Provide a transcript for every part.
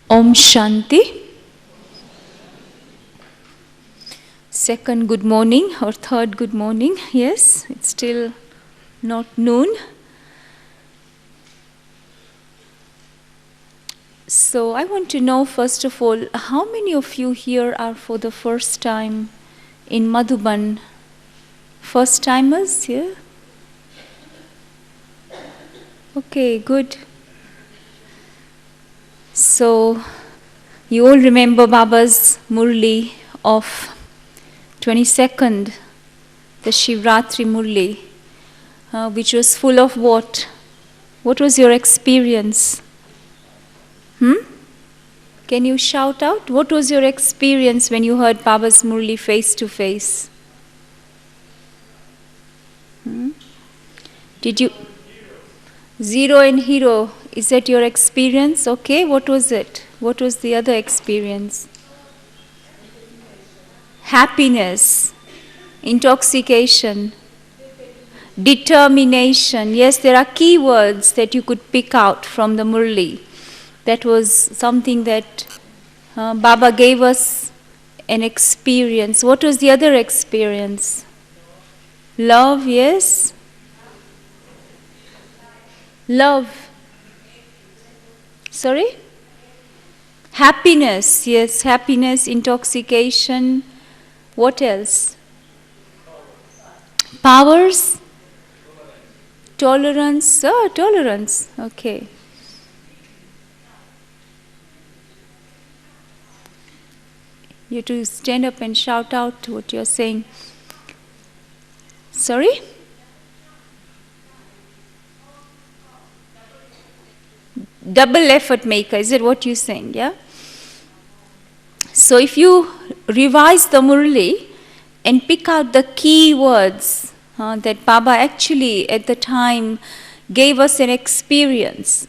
Om Shanti. Second good morning or third good morning. Yes, it's still not noon. So I want to know first of all, how many of you here are for the first time in Madhuban? First timers, yeah? Okay, good. So you all remember Baba's Murli of 22nd, the Shivratri Murli, which was full of what? What was your experience? Can you shout out? What was your experience when you heard Baba's Murli face to face? Did you? Zero and hero. Is that your experience? Okay, what was it? What was the other experience? Happiness, intoxication, determination. Yes, there are key words that you could pick out from the Murli. That was something that Baba gave us an experience. What was the other experience? Love, yes. Love. Sorry? Happiness, yes. Happiness, intoxication. What else? Powers? Tolerance. Oh, tolerance. Okay. You have to stand up and shout out what you're saying. Sorry? Double effort maker, is it what you're saying, yeah? So if you revise the Murli and pick out the key words that Baba actually at the time gave us an experience,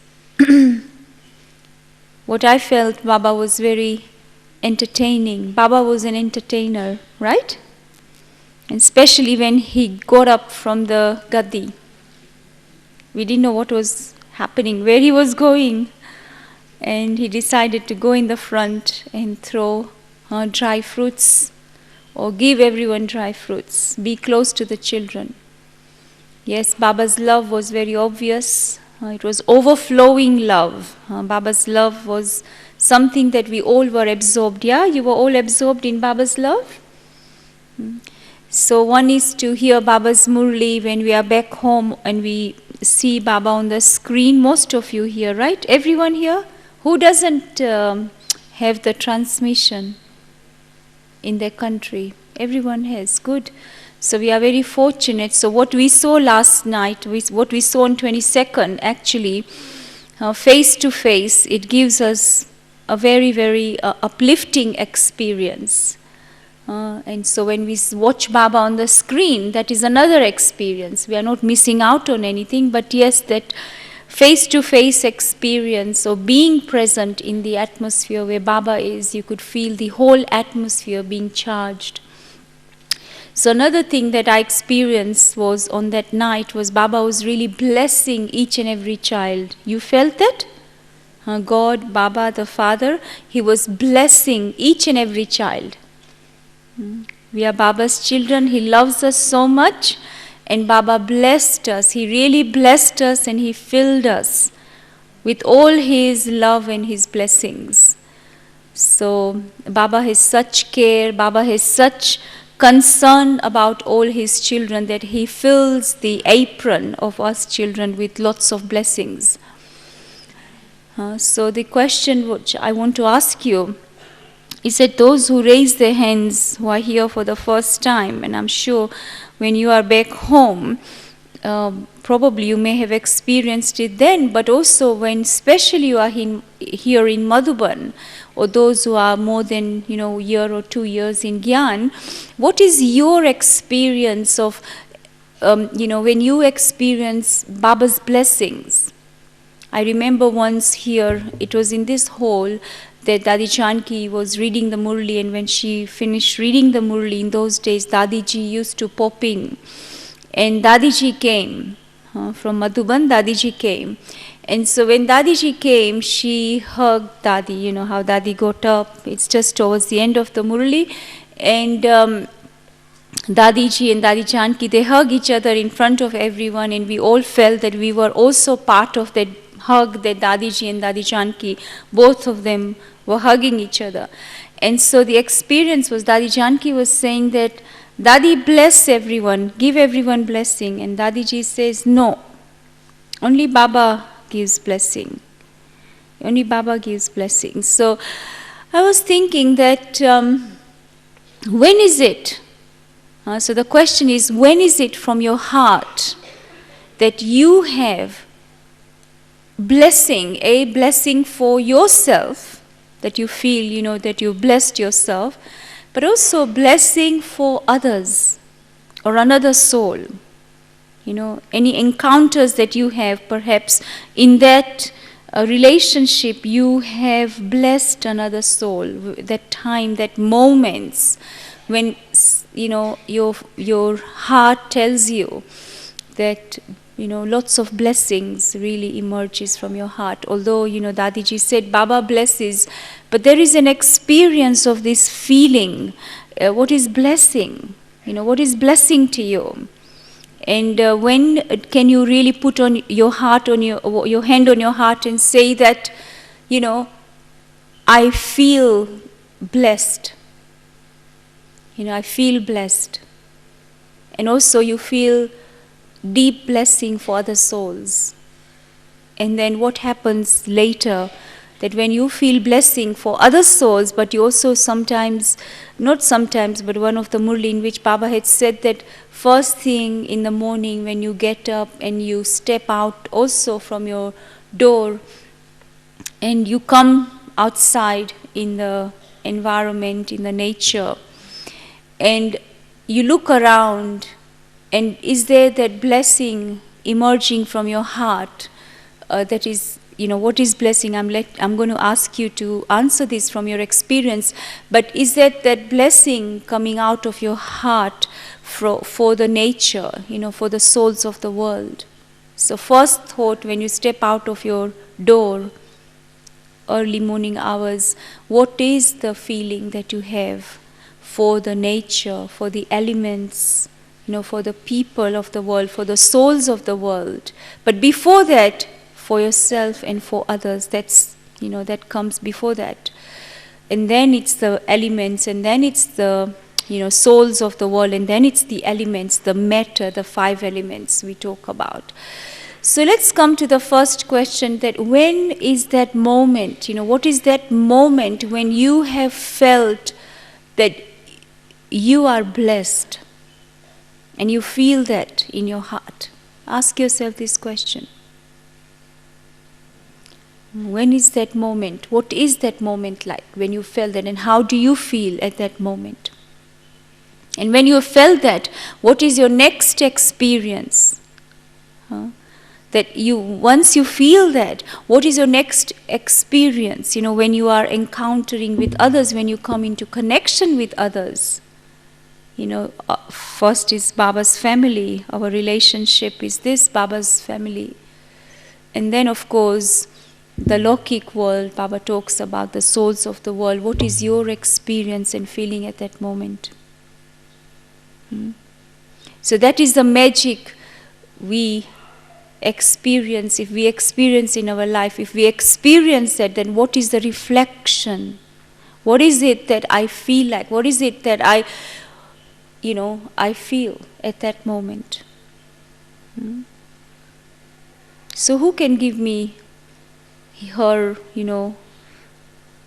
what I felt, Baba was very entertaining. Baba was an entertainer, right? And especially when he got up from the Gadi. We didn't know what was happening, where he was going. And he decided to go in the front and throw dry fruits or give everyone dry fruits, be close to the children. Yes, Baba's love was very obvious. It was overflowing love. Baba's love was something that we all were absorbed. Yeah, you were all absorbed in Baba's love? So one is to hear Baba's Murli when we are back home and we see Baba on the screen. Most of you here, right? Everyone here? Who doesn't have the transmission in their country? Everyone has. Good. So we are very fortunate. So what we saw last night, what we saw on 22nd, actually, face to face, it gives us a very, very uplifting experience. And so when we watch Baba on the screen, that is another experience. We are not missing out on anything, but yes, that face-to-face experience or being present in the atmosphere where Baba is, you could feel the whole atmosphere being charged. So another thing that I experienced was on that night was Baba was really blessing each and every child. You felt that? God, Baba, the Father, He was blessing each and every child. We are Baba's children. He loves us so much. And Baba blessed us. He really blessed us and He filled us with all His love and His blessings. So Baba has such care, Baba has such concern about all His children that He fills the apron of us children with lots of blessings. So the question which I want to ask you is that those who raise their hands, who are here for the first time, and I'm sure when you are back home, probably you may have experienced it then, but also when especially you are here in Madhuban, or those who are more than a year or 2 years in Gyan, what is your experience of, when you experience Baba's blessings? I remember once here, it was in this hall, that Dadi Janki was reading the Murli, and when she finished reading the Murli, in those days, Dadiji used to pop in. And Dadiji came from Madhuban, Dadiji came. And so when Dadiji came, she hugged Dadi, you know how Dadi got up. It's just towards the end of the Murli. And Dadiji and Dadi Janki, they hug each other in front of everyone, and we all felt that we were also part of that hug that Dadiji and Dadi Janki, both of them were hugging each other. And so the experience was, Dadi Janki was saying that, Dadi, bless everyone, give everyone blessing. And Dadiji says, no, only Baba gives blessing. Only Baba gives blessing. So I was thinking that when is it? So the question is, when is it from your heart that you have blessing, a blessing for yourself, that you feel, you know, that you've blessed yourself, but also blessing for others or another soul. You know, any encounters that you have, perhaps in that relationship you have blessed another soul, that time, that moments when, you know, your heart tells you that, you know, lots of blessings really emerges from your heart. Although, you know, Dadiji said Baba blesses, but there is an experience of this feeling. What is blessing? You know, what is blessing to you? And when can you really put on your heart, on your hand on your heart and say that, you know, I feel blessed. You know, I feel blessed. And also you feel deep blessing for other souls. And then what happens later, that when you feel blessing for other souls, but you also sometimes, not sometimes, but one of the Murli in which Baba had said that first thing in the morning when you get up and you step out also from your door and you come outside in the environment, in the nature, and you look around, and is there that blessing emerging from your heart? That is, you know, what is blessing? I'm going to ask you to answer this from your experience. But is that blessing coming out of your heart for the nature, you know, for the souls of the world? So first thought, when you step out of your door, early morning hours, what is the feeling that you have for the nature, for the elements, you know, for the people of the world, for the souls of the world? But before that, for yourself and for others, that's, you know, that comes before that. And then it's the elements, and then it's the, you know, souls of the world, and then it's the elements, the matter, the 5 elements we talk about. So let's come to the first question, that when is that moment, you know, what is that moment when you have felt that you are blessed and you feel that in your heart? Ask yourself this question. When is that moment? What is that moment like when you felt that, and how do you feel at that moment? And when you have felt that, what is your next experience? That you, once you feel that, what is your next experience? You know, when you are encountering with others, when you come into connection with others. You know, first is Baba's family. Our relationship is this, Baba's family. And then, of course, the Lokik world. Baba talks about the souls of the world. What is your experience and feeling at that moment? So that is the magic we experience. If we experience in our life, if we experience that, then what is the reflection? What is it that I feel like? What is it that I feel at that moment? So who can give me her,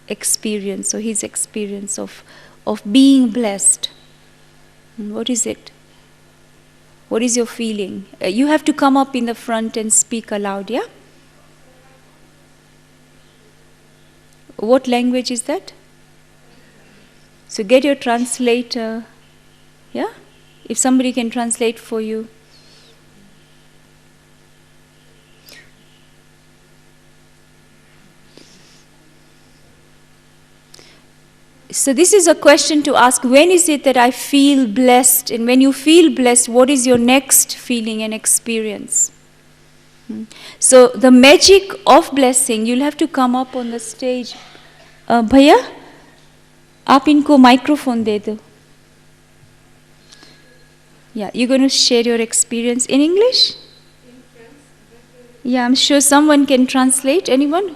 experience, or his experience of being blessed? What is it? What is your feeling? You have to come up in the front and speak aloud, yeah? What language is that? So get your translator, yeah? If somebody can translate for you. So this is a question to ask, when is it that I feel blessed? And when you feel blessed, what is your next feeling and experience? So the magic of blessing, you'll have to come up on the stage. भैया आप इनको microphone दे दो. Yeah, you're going to share your experience in English? Yeah, I'm sure someone can translate. Anyone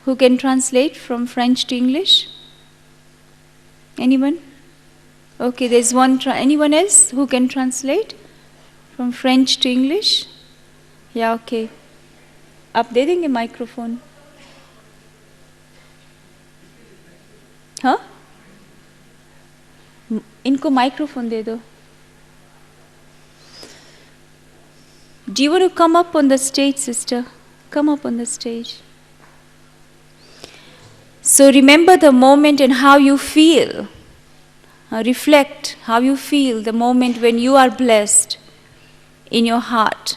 who can translate from French to English? Anyone? Okay, there's one. Anyone else who can translate from French to English? Yeah, okay. आप दे देंगे microphone? हाँ? इनको microphone दे दो. Do you want to come up on the stage, sister? Come up on the stage. So remember the moment and how you feel. Reflect how you feel the moment when you are blessed in your heart.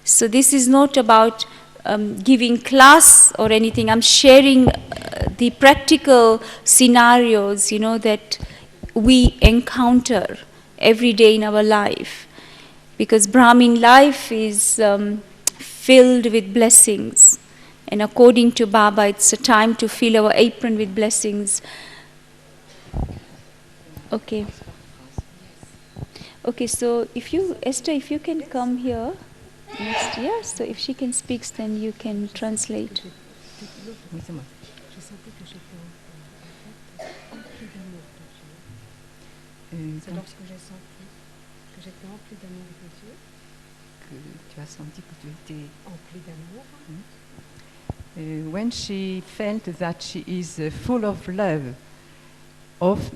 So this is not about giving class or anything. I'm sharing the practical scenarios, that we encounter every day in our life. Because Brahmin life is filled with blessings. And according to Baba, it's a time to fill our apron with blessings. Okay. Okay, so Esther, if you can come here next year, so if she can speak, then you can translate. C'est lorsque j'ai senti que j'étais emplie d'amour de Dieu. Que tu as senti que tu étais emplie d'amour. When she felt that she is full of love of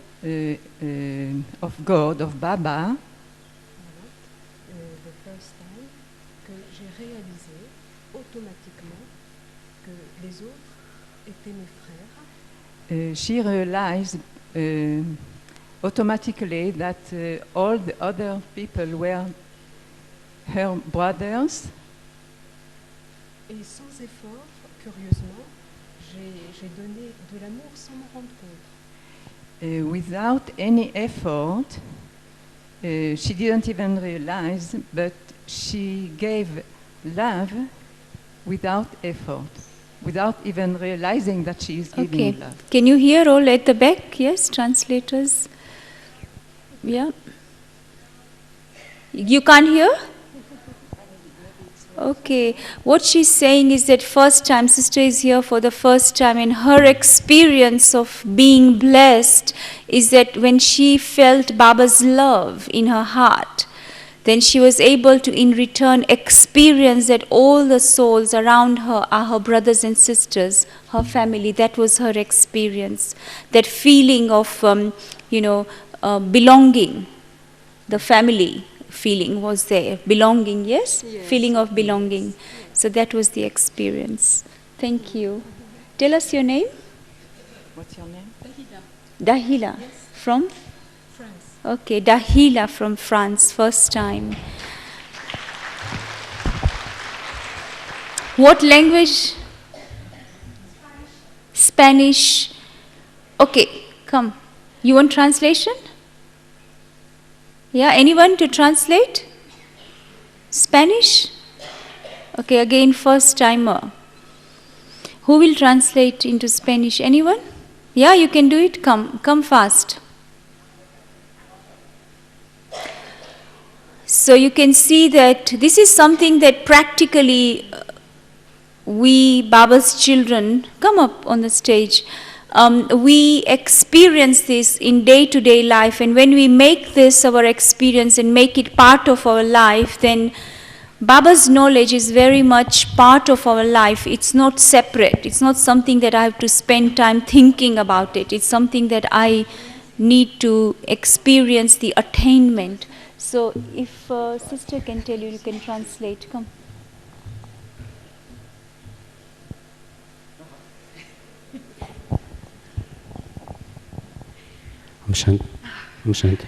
God, of Baba. The first time que j'ai réalisé automatiquement que les autres étaient mes frères. She realized automatically that all the other people were her brothers. Et sans effort, curieusement, j'ai donné de l'amour sans m'en rendre compte. Without any effort, she didn't even realize, but she gave love without effort, without even realizing that she is giving love. Can you hear all at the back? Yes, translators. Yeah. You can't hear? Okay. What she's saying is that first time, sister is here for the first time, and her experience of being blessed is that when she felt Baba's love in her heart, then she was able to in return experience that all the souls around her are her brothers and sisters, her family. That was her experience. That feeling of, belonging, the family feeling was there. Belonging, yes? Feeling of belonging. Yes. So that was the experience. Thank you. Tell us your name. What's your name? Dahila. Yes. From? France. Okay, Dahila from France, first time. What language? Spanish. Okay, come. You want translation? Yeah, anyone to translate? Spanish? Okay, again, first timer. Who will translate into Spanish? Anyone? Yeah, you can do it. Come fast. So you can see that this is something that practically we, Baba's children, come up on the stage. We experience this in day-to-day life, and when we make this our experience and make it part of our life, then Baba's knowledge is very much part of our life. It's not separate. It's not something that I have to spend time thinking about it. It's something that I need to experience the attainment. So if sister can tell you, you can translate. Come. I'm Shanti.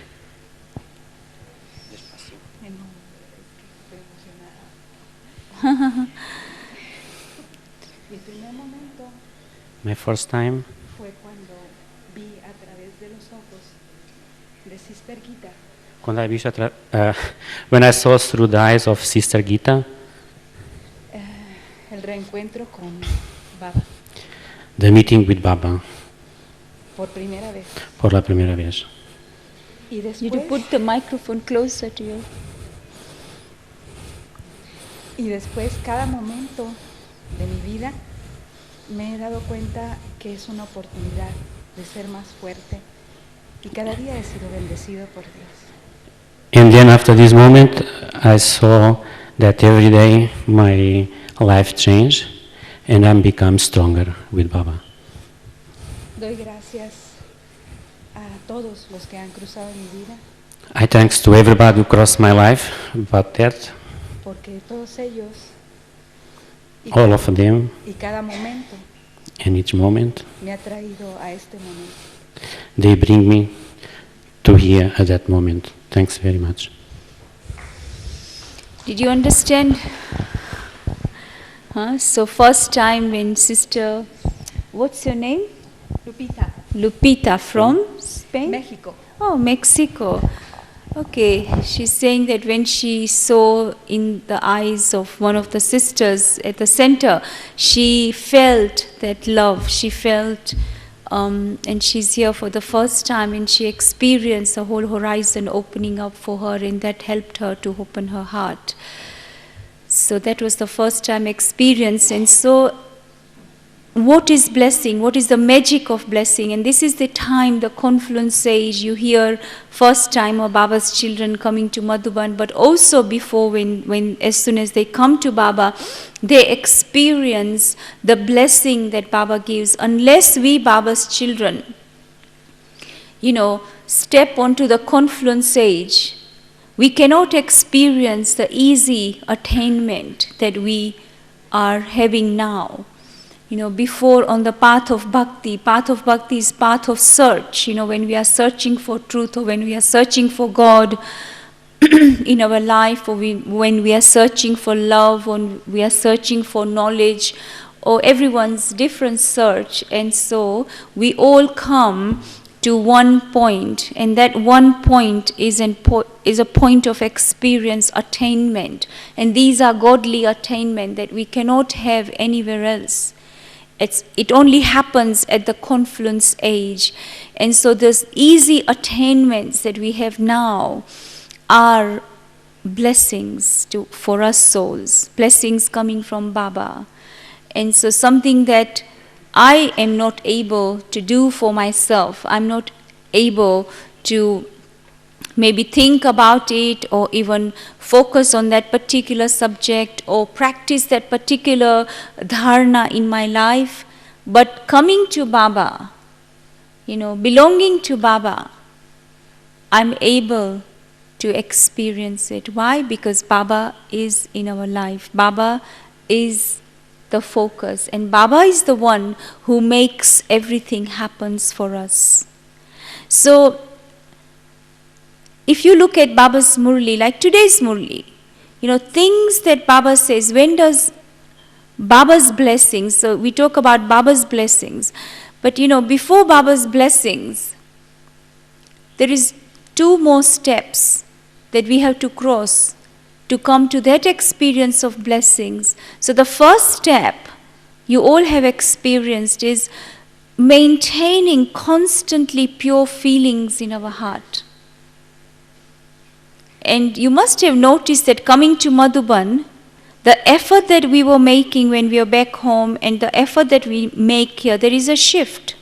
My first time fue cuando vi a través de los ojos de Sister Gita When I saw through the eyes of Sister Gita, El reencuentro con Baba the meeting with Baba por primera vez. por la primera vez. Y You to put the microphone closer to you. Y después, cada momento de mi vida, me he dado cuenta que es una oportunidad de ser más fuerte. Y cada día he sido bendecido por Dios. And then after this moment, I saw that every day my life changed and I become stronger with Baba. Doy gracias a todos los que han cruzado mi vida, I thanks to everybody who crossed my life, but that, porque todos ellos y, all of them, y cada momento and each moment, me ha traído a este momento. they bring me to here at that moment. Thanks very much. Did you understand? So first time when Sister, what's your name? Lupita, Lupita from Spain? México. Oh, Mexico. Okay, she's saying that when she saw in the eyes of one of the sisters at the center, she felt that love, she felt, and she's here for the first time and she experienced the whole horizon opening up for her, and that helped her to open her heart. So that was the first time experience. And so what is blessing? What is the magic of blessing? And this is the time, the confluence age, you hear first time of Baba's children coming to Madhuban, but also before when as soon as they come to Baba, they experience the blessing that Baba gives. Unless we, Baba's children, step onto the confluence age, we cannot experience the easy attainment that we are having now. Before on the path of bhakti is path of search. When we are searching for truth, or when we are searching for God in our life, or when we are searching for love, or we are searching for knowledge, or everyone's different search. And so we all come to one point, and that one point is a point of experience, attainment. And these are godly attainment that we cannot have anywhere else. It only happens at the confluence age. And so those easy attainments that we have now are blessings for us souls, blessings coming from Baba. And so something that I am not able to do for myself, I'm not able to maybe think about it or even focus on that particular subject or practice that particular dharana in my life. But coming to Baba, belonging to Baba, I'm able to experience it. Why? Because Baba is in our life. Baba is the focus, and Baba is the one who makes everything happens for us. So if you look at Baba's Murli, like today's Murli, things that Baba says, when does Baba's blessings, so we talk about Baba's blessings, but before Baba's blessings, there is 2 more steps that we have to cross to come to that experience of blessings. So the first step you all have experienced is maintaining constantly pure feelings in our heart. And you must have noticed that coming to Madhuban, the effort that we were making when we were back home and the effort that we make here, there is a shift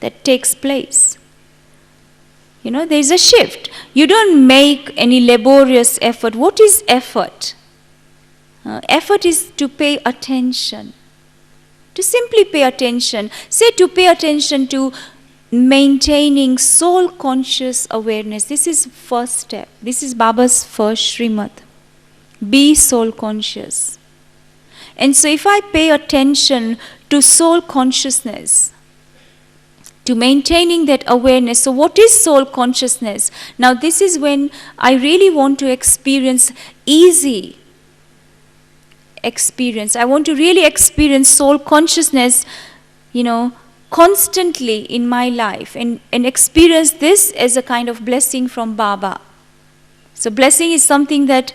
that takes place. There is a shift. You don't make any laborious effort. What is effort? Effort is to pay attention. To simply pay attention. Say to pay attention to maintaining soul conscious awareness. This is first step. This is Baba's first Srimad. Be soul conscious. And so if I pay attention to soul consciousness, to maintaining that awareness, so what is soul consciousness? Now this is when I really want to experience easy experience. I want to really experience soul consciousness, constantly in my life and experience this as a kind of blessing from Baba. So blessing is something that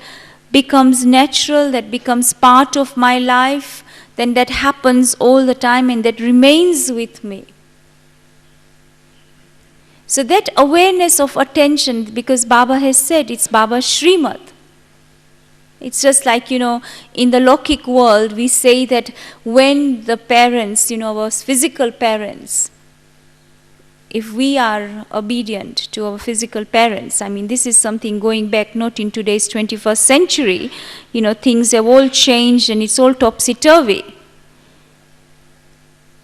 becomes natural, that becomes part of my life, then that happens all the time and that remains with me. So that awareness of attention, because Baba has said it's Baba's Srimad. It's just like, in the Lokik world, we say that when the parents, our physical parents, if we are obedient to our physical parents, this is something going back not in today's 21st century, things have all changed and it's all topsy-turvy.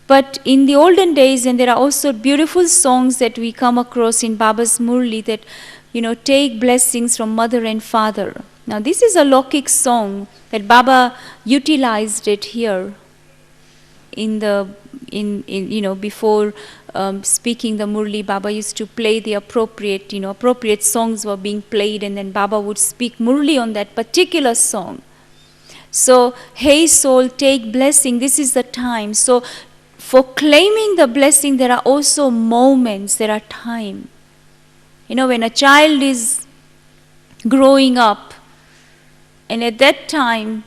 But in the olden days, and there are also beautiful songs that we come across in Baba's Murli that, take blessings from mother and father. Now this is a Lokik song that Baba utilized it here before speaking the Murli. Baba used to play the appropriate songs were being played, and then Baba would speak Murli on that particular song. So, hey soul, take blessing, this is the time. So, for claiming the blessing, there are also moments, there are time. When a child is growing up, and at that time,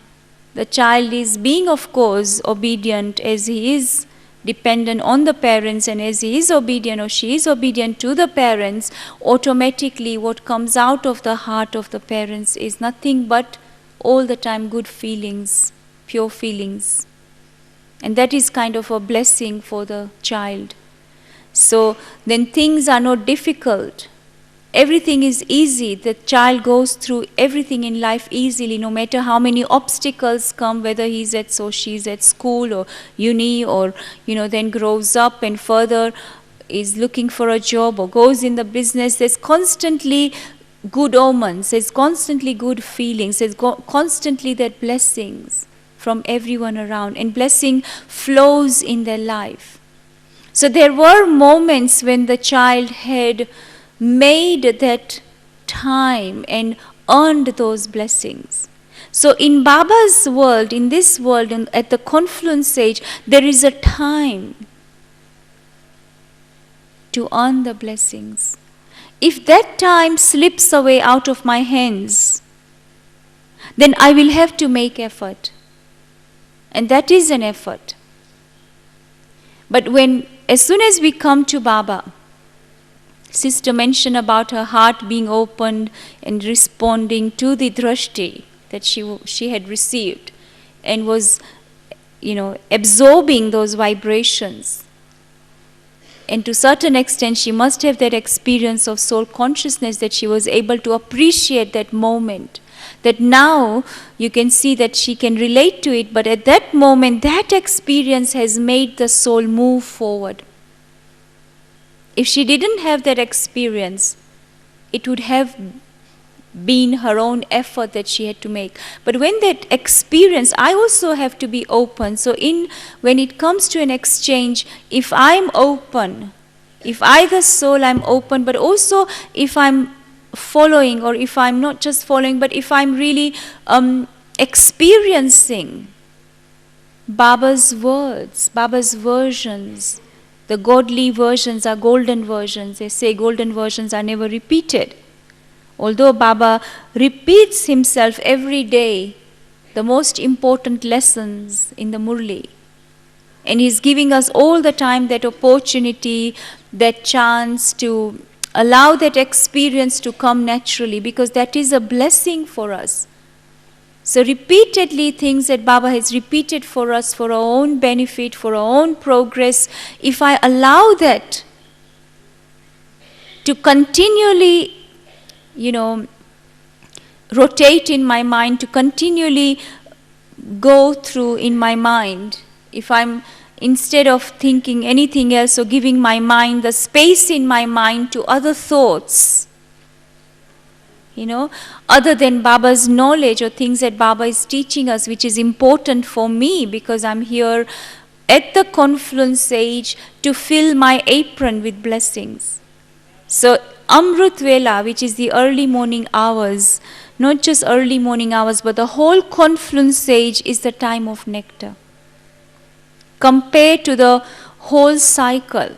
the child is being, of course, obedient as he is dependent on the parents, and as he is obedient or she is obedient to the parents, automatically what comes out of the heart of the parents is nothing but all the time good feelings, pure feelings. And that is kind of a blessing for the child. So then things are not difficult. Everything is easy. The child goes through everything in life easily, no matter how many obstacles come, whether he's she's at school or uni, or then grows up and further is looking for a job or goes in the business. There's constantly good omens, there's constantly good feelings, there's constantly that blessings from everyone around, and blessing flows in their life. So there were moments when the child had made that time and earned those blessings. So in Baba's world, in this world, and at the confluence age, there is a time to earn the blessings. If that time slips away out of my hands, then I will have to make effort. And that is an effort. But as soon as we come to Baba, Sister mentioned about her heart being opened and responding to the drashti that she had received, and was, absorbing those vibrations. And to a certain extent, she must have that experience of soul consciousness, that she was able to appreciate that moment. That now you can see that she can relate to it, but at that moment, that experience has made the soul move forward. If she didn't have that experience, it would have been her own effort that she had to make. But when that experience, I also have to be open. So when it comes to an exchange, if I'm open, if I the soul I'm open, but also if I'm following, or if I'm not just following, but if I'm really experiencing Baba's words, Baba's versions. The godly versions are golden versions. They say golden versions are never repeated. Although Baba repeats himself every day, the most important lessons in the Murli. And he's giving us all the time that opportunity, that chance to allow that experience to come naturally, because that is a blessing for us. So repeatedly things that Baba has repeated for us for our own benefit, for our own progress, if I allow that to continually, rotate in my mind, to continually go through in my mind, if I'm, instead of thinking anything else or giving my mind the space in my mind to other thoughts, other than Baba's knowledge or things that Baba is teaching us, which is important for me because I'm here at the confluence age to fill my apron with blessings. So Amrut Vela, which is the early morning hours, not just early morning hours, but the whole confluence age is the time of nectar. Compared to the whole cycle,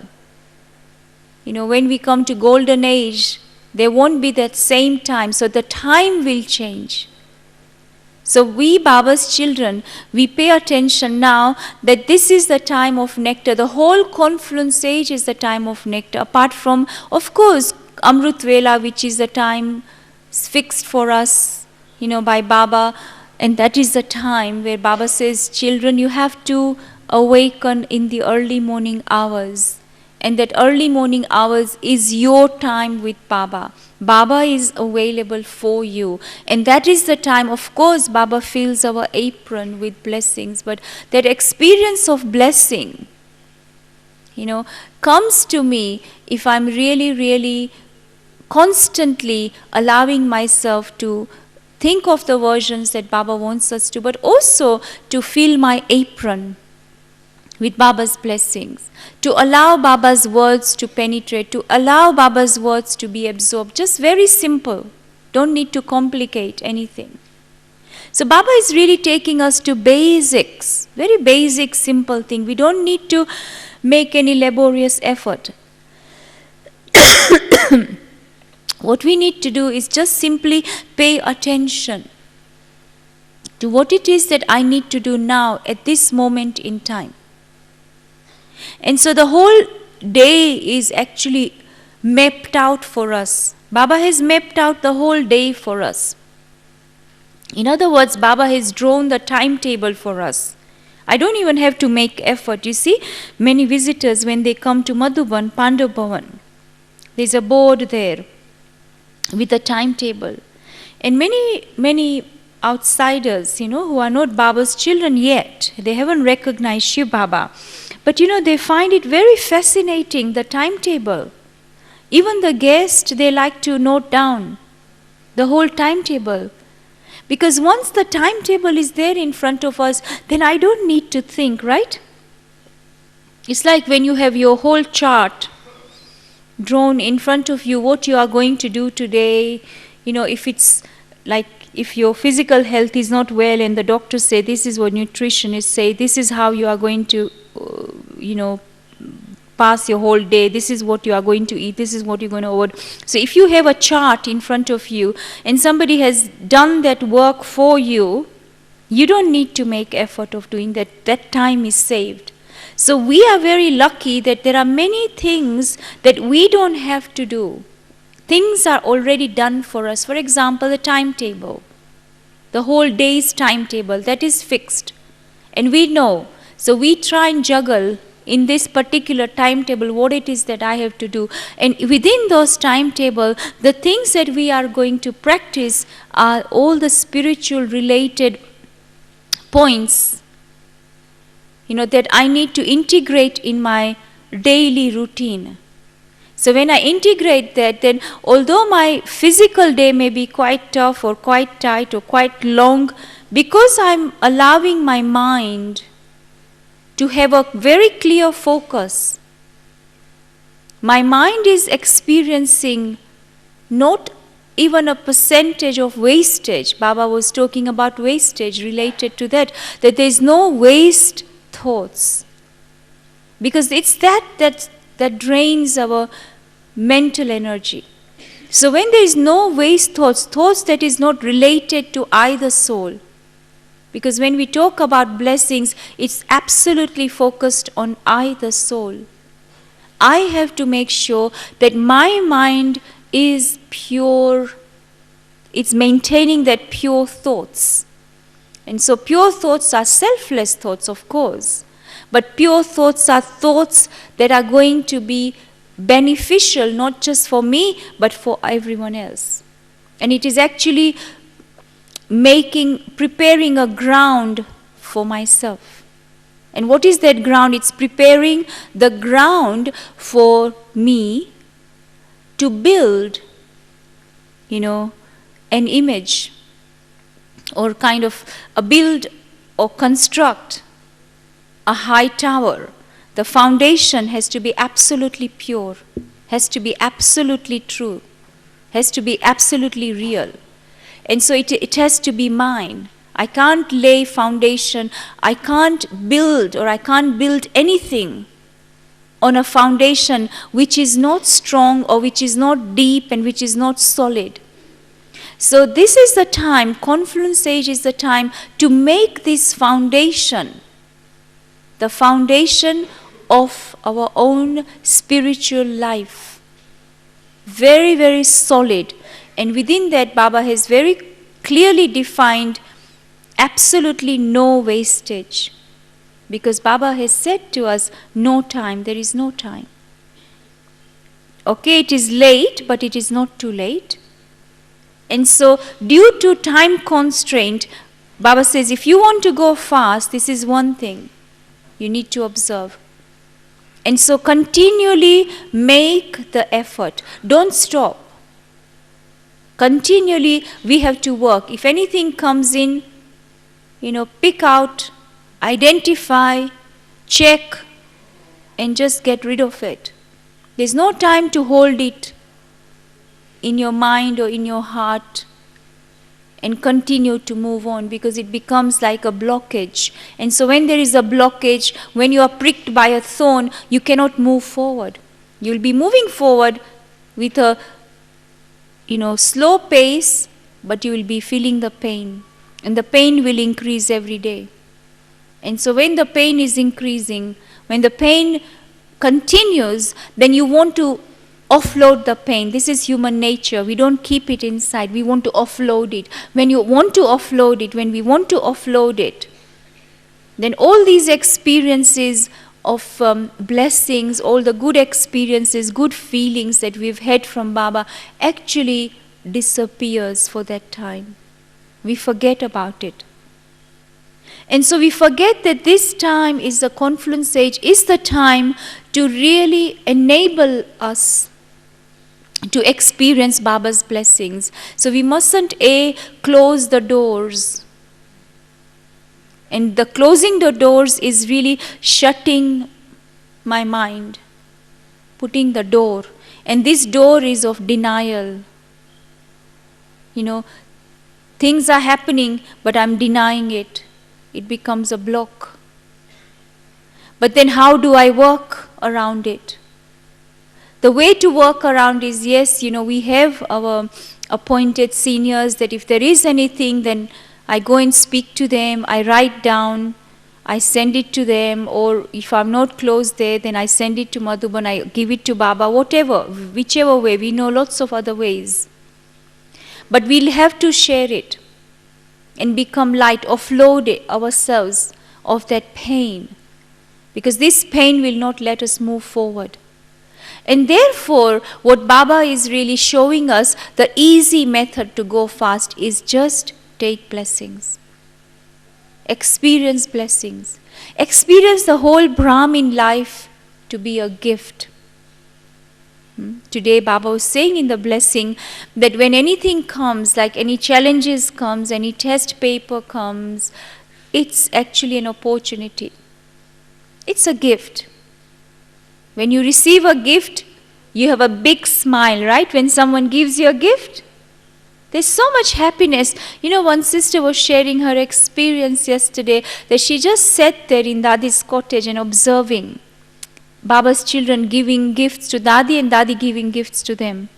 when we come to golden age, There won't be that same time. So the time will change. So we, Baba's children, we pay attention now that this is the time of nectar. The whole confluence age is the time of nectar. Apart from, of course, Amrit Vela, which is the time fixed for us, by Baba. And that is the time where Baba says, children, you have to awaken in the early morning hours. And that early morning hours is your time with Baba. Baba is available for you. And that is the time, of course, Baba fills our apron with blessings. But that experience of blessing, comes to me if I'm really, really constantly allowing myself to think of the versions that Baba wants us to, but also to fill my apron with Baba's blessings, to allow Baba's words to penetrate, to allow Baba's words to be absorbed. Just very simple. Don't need to complicate anything. So Baba is really taking us to basics, very basic, simple thing. We don't need to make any laborious effort. What we need to do is just simply pay attention to what it is that I need to do now at this moment in time. And so the whole day is actually mapped out for us. Baba has mapped out the whole day for us. In other words, Baba has drawn the timetable for us. I don't even have to make effort. You see, many visitors, when they come to Madhuban, Pandav Bhavan, there's a board there with a timetable. And many outsiders, who are not Baba's children yet, they haven't recognized Shiv Baba. But they find it very fascinating, the timetable. Even the guests, they like to note down the whole timetable. Because once the timetable is there in front of us, then I don't need to think, right? It's like when you have your whole chart drawn in front of you, what you are going to do today. If it's like, if your physical health is not well and the doctors say this is what nutritionists say, this is how you are going to, pass your whole day, this is what you are going to eat, this is what you're going to avoid. So if you have a chart in front of you and somebody has done that work for you, you don't need to make effort of doing that. That time is saved. So we are very lucky that there are many things that we don't have to do. Things are already done for us. For example, the timetable. The whole day's timetable, that is fixed. And we know. So we try and juggle in this particular timetable what it is that I have to do. And within those timetable, the things that we are going to practice are all the spiritual related points, that I need to integrate in my daily routine. So when I integrate that, then although my physical day may be quite tough or quite tight or quite long, because I'm allowing my mind to have a very clear focus, my mind is experiencing not even a percentage of wastage. Baba was talking about wastage related to that there is no waste thoughts. Because it's that drains our mental energy. So when there is no waste thoughts that is not related to either soul, because when we talk about blessings, it's absolutely focused on either soul. I have to make sure that my mind is pure, it's maintaining that pure thoughts. And so pure thoughts are selfless thoughts, of course. But pure thoughts are thoughts that are going to be beneficial, not just for me, but for everyone else. And it is actually preparing a ground for myself. And what is that ground? It's preparing the ground for me to build, an image, or kind of build or construct a high tower. The foundation has to be absolutely pure, has to be absolutely true, has to be absolutely real. And so it has to be mine. I can't lay foundation, I can't build anything on a foundation which is not strong or which is not deep and which is not solid. So this is the time, confluence age is the time to make this foundation, the foundation of our own spiritual life, very, very solid. And within that, Baba has very clearly defined absolutely no wastage. Because Baba has said to us, no time, there is no time. Okay, it is late, but it is not too late. And so, due to time constraint, Baba says, if you want to go fast, this is one thing you need to observe. And so, continually make the effort. Don't stop. Continually, we have to work. If anything comes in, pick out, identify, check, and just get rid of it. There's no time to hold it in your mind or in your heart and continue to move on, because it becomes like a blockage. And so when there is a blockage, when you are pricked by a thorn, you cannot move forward. You'll be moving forward with a slow pace, but you will be feeling the pain. And the pain will increase every day. And so when the pain is increasing, when the pain continues, then you want to offload the pain. This is human nature. We don't keep it inside. We want to offload it. When we want to offload it, then all these experiences of blessings, all the good experiences, good feelings that we've had from Baba actually disappears for that time. We forget about it. And so we forget that this time is the confluence age, is the time to really enable us to experience Baba's blessings. So we mustn't close the doors. And the closing the doors is really shutting my mind, putting the door. And this door is of denial. Things are happening, but I'm denying it. It becomes a block. But then how do I work around it? The way to work around is, yes, we have our appointed seniors that if there is anything, then I go and speak to them, I write down, I send it to them, or if I'm not close there, then I send it to Madhuban, I give it to Baba, whatever, whichever way. We know lots of other ways. But we'll have to share it and become light, offload ourselves of that pain, because this pain will not let us move forward. And therefore, what Baba is really showing us, the easy method to go fast is just take blessings. Experience blessings. Experience the whole Brahmin life to be a gift. Today Baba was saying in the blessing that when anything comes, like any challenges comes, any test paper comes, it's actually an opportunity. It's a gift. When you receive a gift, you have a big smile, right? When someone gives you a gift, there's so much happiness. One sister was sharing her experience yesterday that she just sat there in Dadi's cottage and observing Baba's children giving gifts to Dadi and Dadi giving gifts to them.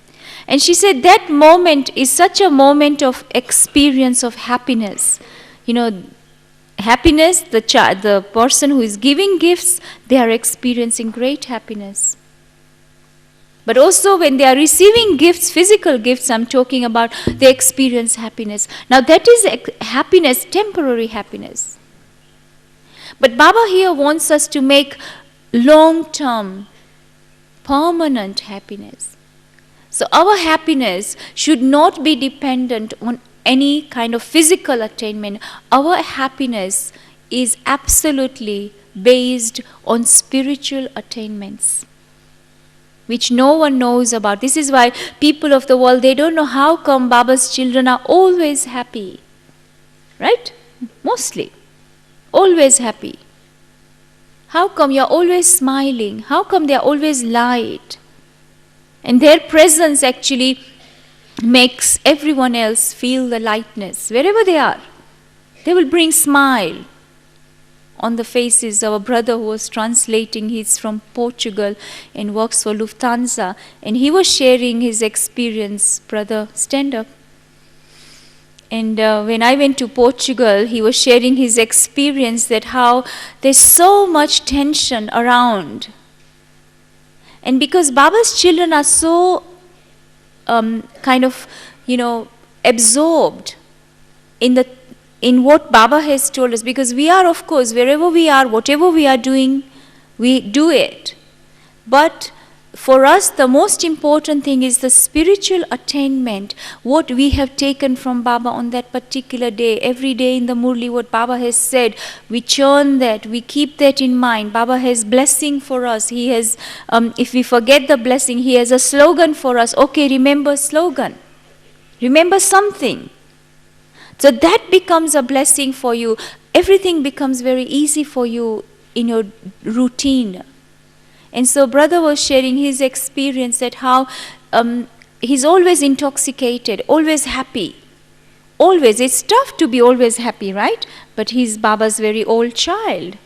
And she said that moment is such a moment of experience of happiness. Happiness, the person who is giving gifts, they are experiencing great happiness. But also when they are receiving gifts, physical gifts I'm talking about, they experience happiness. Now that is happiness, temporary happiness. But Baba here wants us to make long-term, permanent happiness. So our happiness should not be dependent on any kind of physical attainment. Our happiness is absolutely based on spiritual attainments, which no one knows about. This is why people of the world, they don't know how come Baba's children are always happy. Right? Mostly. Always happy. How come you're always smiling? How come they're always light? And their presence actually makes everyone else feel the lightness. Wherever they are, they will bring smile on the faces. Our brother who was translating, he's from Portugal and works for Lufthansa, and he was sharing his experience. Brother, stand up. And when I went to Portugal, he was sharing his experience that how there's so much tension around. And because Baba's children are so absorbed in what Baba has told us, because we are, of course, wherever we are, whatever we are doing, we do it. But for us, the most important thing is the spiritual attainment, what we have taken from Baba on that particular day. Every day in the Murli, what Baba has said, we churn that, we keep that in mind. Baba has blessing for us. He has, if we forget the blessing, he has a slogan for us. Okay, remember slogan. Remember something. So that becomes a blessing for you. Everything becomes very easy for you in your routine. And so brother was sharing his experience that how he's always intoxicated, always happy. Always. It's tough to be always happy, right? But he's Baba's very old child.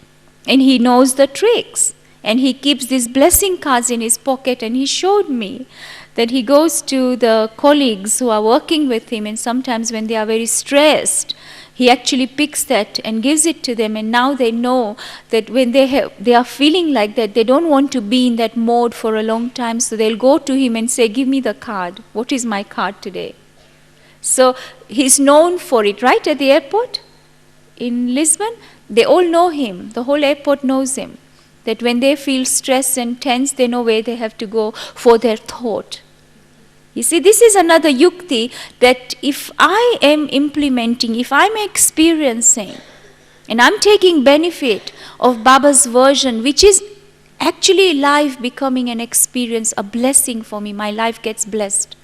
And he knows the tricks. And he keeps these blessing cards in his pocket. And he showed me that he goes to the colleagues who are working with him, and sometimes when they are very stressed, he actually picks that and gives it to them, and now they know that when they are feeling like that, they don't want to be in that mode for a long time, so they'll go to him and say, give me the card. What is my card today? So he's known for it, right, at the airport in Lisbon. They all know him. The whole airport knows him. That when they feel stressed and tense, they know where they have to go for their thought. You see, this is another yukti that if I am implementing, if I'm experiencing, and I'm taking benefit of Baba's version, which is actually life becoming an experience, a blessing for me, my life gets blessed.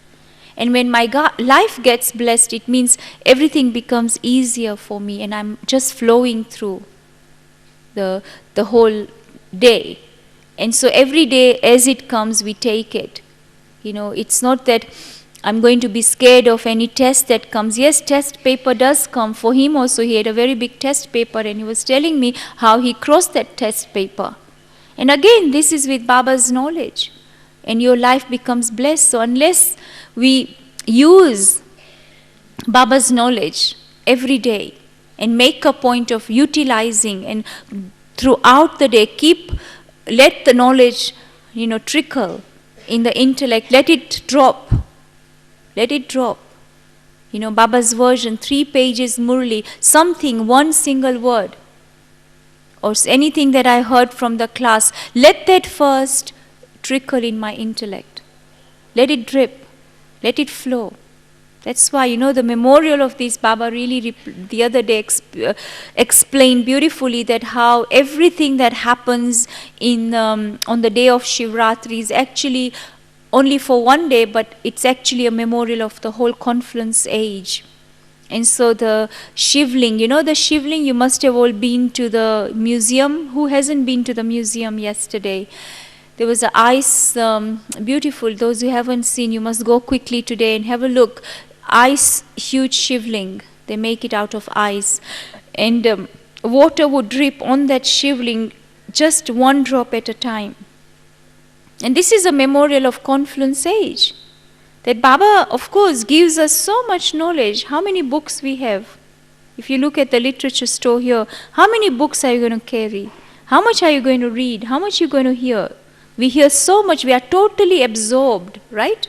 And when my life gets blessed, it means everything becomes easier for me, and I'm just flowing through the whole day. And so every day as it comes, we take it. You know, it's not that I'm going to be scared of any test that comes. Yes, test paper does come. For him also, he had a very big test paper, and he was telling me how he crossed that test paper. And again, this is with Baba's knowledge. And your life becomes blessed. So unless we use Baba's knowledge every day and make a point of utilizing, and throughout the day let the knowledge, trickle in the intellect, let it drop. Let it drop. Baba's version, 3 pages Murli, something, one single word, or anything that I heard from the class, let that first trickle in my intellect. Let it drip. Let it flow. That's why, the memorial of this, Baba really, the other day explained beautifully that how everything that happens on the day of Shivratri is actually only for one day, but it's actually a memorial of the whole confluence age. And so the Shivling, the Shivling, you must have all been to the museum. Who hasn't been to the museum yesterday? There was an ice, beautiful. Those who haven't seen, you must go quickly today and have a look. Ice, huge Shivling. They make it out of ice. And water would drip on that Shivling, just one drop at a time. And this is a memorial of confluence age. That Baba, of course, gives us so much knowledge. How many books we have? If you look at the literature store here, how many books are you going to carry? How much are you going to read? How much are you going to hear? We hear so much. We are totally absorbed, right?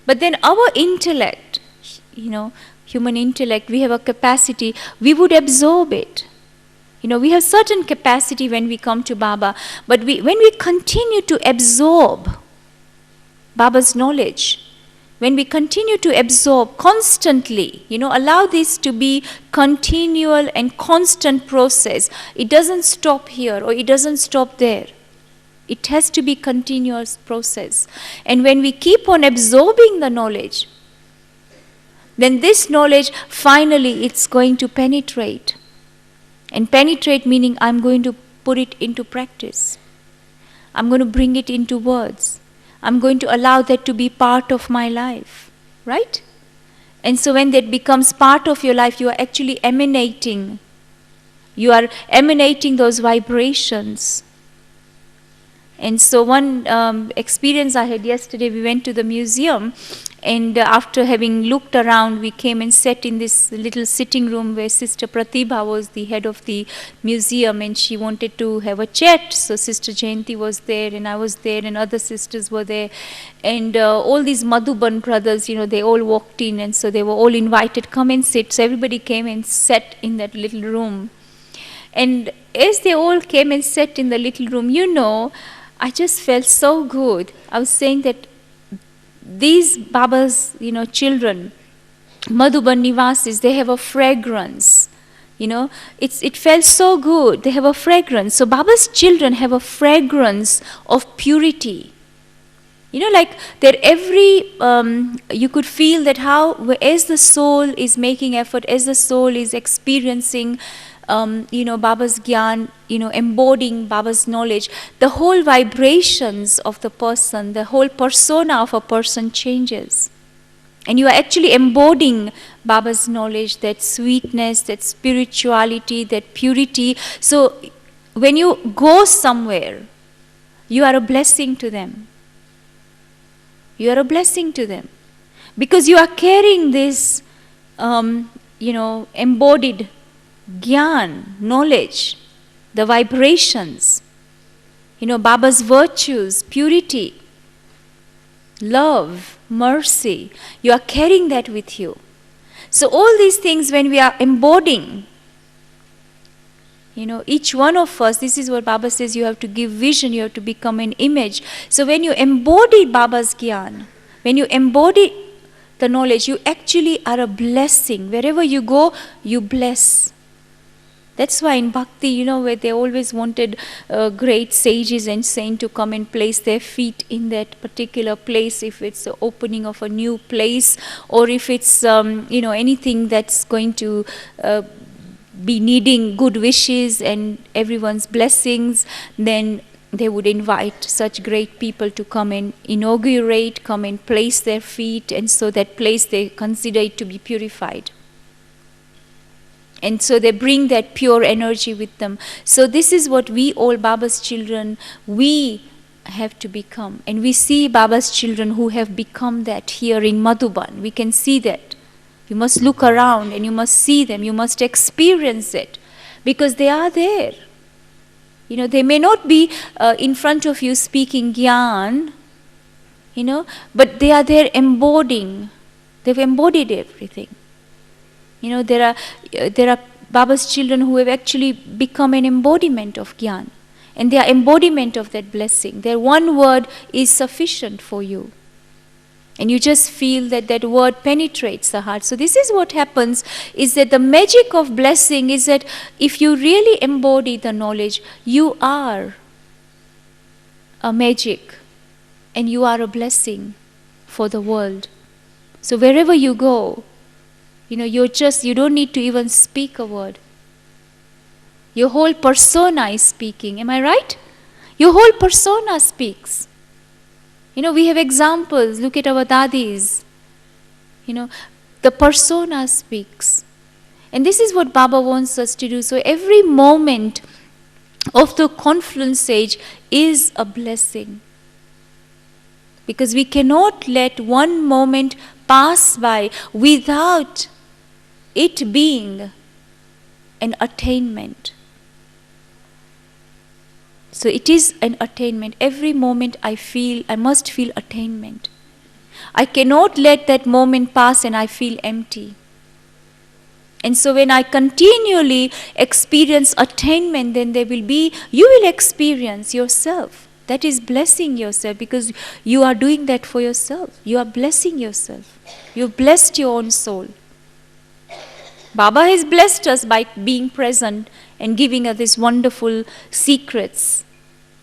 But then our intellect, human intellect, we have a capacity, we would absorb it. We have certain capacity when we come to Baba, but when we continue to absorb Baba's knowledge, when we continue to absorb constantly, allow this to be continual and constant process. It doesn't stop here or it doesn't stop there. It has to be continuous process. And when we keep on absorbing the knowledge, then this knowledge finally it's going to penetrate. And penetrate meaning I'm going to put it into practice. I'm going to bring it into words. I'm going to allow that to be part of my life, right? And so when that becomes part of your life, you are actually emanating You are emanating those vibrations. And so one experience I had yesterday, we went to the museum, and after having looked around, we came and sat in this little sitting room where Sister Pratibha was the head of the museum, and she wanted to have a chat. So Sister Jayanti was there, and I was there, and other sisters were there. And all these Madhuban brothers, they all walked in, and so they were all invited, come and sit. So everybody came and sat in that little room. And as they all came and sat in the little room, I just felt so good. I was saying that these Baba's, children, Madhuban Nivasis, they have a fragrance. It felt so good. They have a fragrance. So Baba's children have a fragrance of purity. Like that you could feel that as the soul is making effort, as the soul is experiencing Baba's Gyan, embodying Baba's knowledge, the whole vibrations of the person, the whole persona of a person changes. And you are actually embodying Baba's knowledge, that sweetness, that spirituality, that purity. So when you go somewhere, you are a blessing to them. You are a blessing to them. Because you are carrying this, embodied Gyan, knowledge, the vibrations, Baba's virtues, purity, love, mercy. You are carrying that with you. So all these things, when we are embodying, each one of us, this is what Baba says, you have to give vision, you have to become an image. So when you embody Baba's Gyan, when you embody the knowledge, you actually are a blessing. Wherever you go, you bless. That's why in Bhakti, where they always wanted great sages and saints to come and place their feet in that particular place, if it's the opening of a new place, or if it's, anything that's going to be needing good wishes and everyone's blessings, then they would invite such great people to come and inaugurate, come and place their feet, and so that place they consider it to be purified. And so they bring that pure energy with them. So this is what we all, Baba's children, we have to become. And we see Baba's children who have become that here in Madhuban. We can see that. You must look around and you must see them. You must experience it. Because they are there. They may not be in front of you speaking Gyan, but they are there embodying. They've embodied everything. There are Baba's children who have actually become an embodiment of Gyan. And they are embodiment of that blessing. Their one word is sufficient for you. And you just feel that that word penetrates the heart. So this is what happens, is that the magic of blessing is that if you really embody the knowledge, you are a magic and you are a blessing for the world. So wherever you go, you don't need to even speak a word. Your whole persona is speaking. Am I right? Your whole persona speaks. We have examples. Look at our dadis. The persona speaks. And this is what Baba wants us to do. So every moment of the confluence age is a blessing. Because we cannot let one moment pass by without it being an attainment. So it is an attainment. Every moment I must feel attainment. I cannot let that moment pass and I feel empty. And so when I continually experience attainment, then you will experience yourself. That is blessing yourself, because you are doing that for yourself. You are blessing yourself. You've blessed your own soul. Baba has blessed us by being present and giving us these wonderful secrets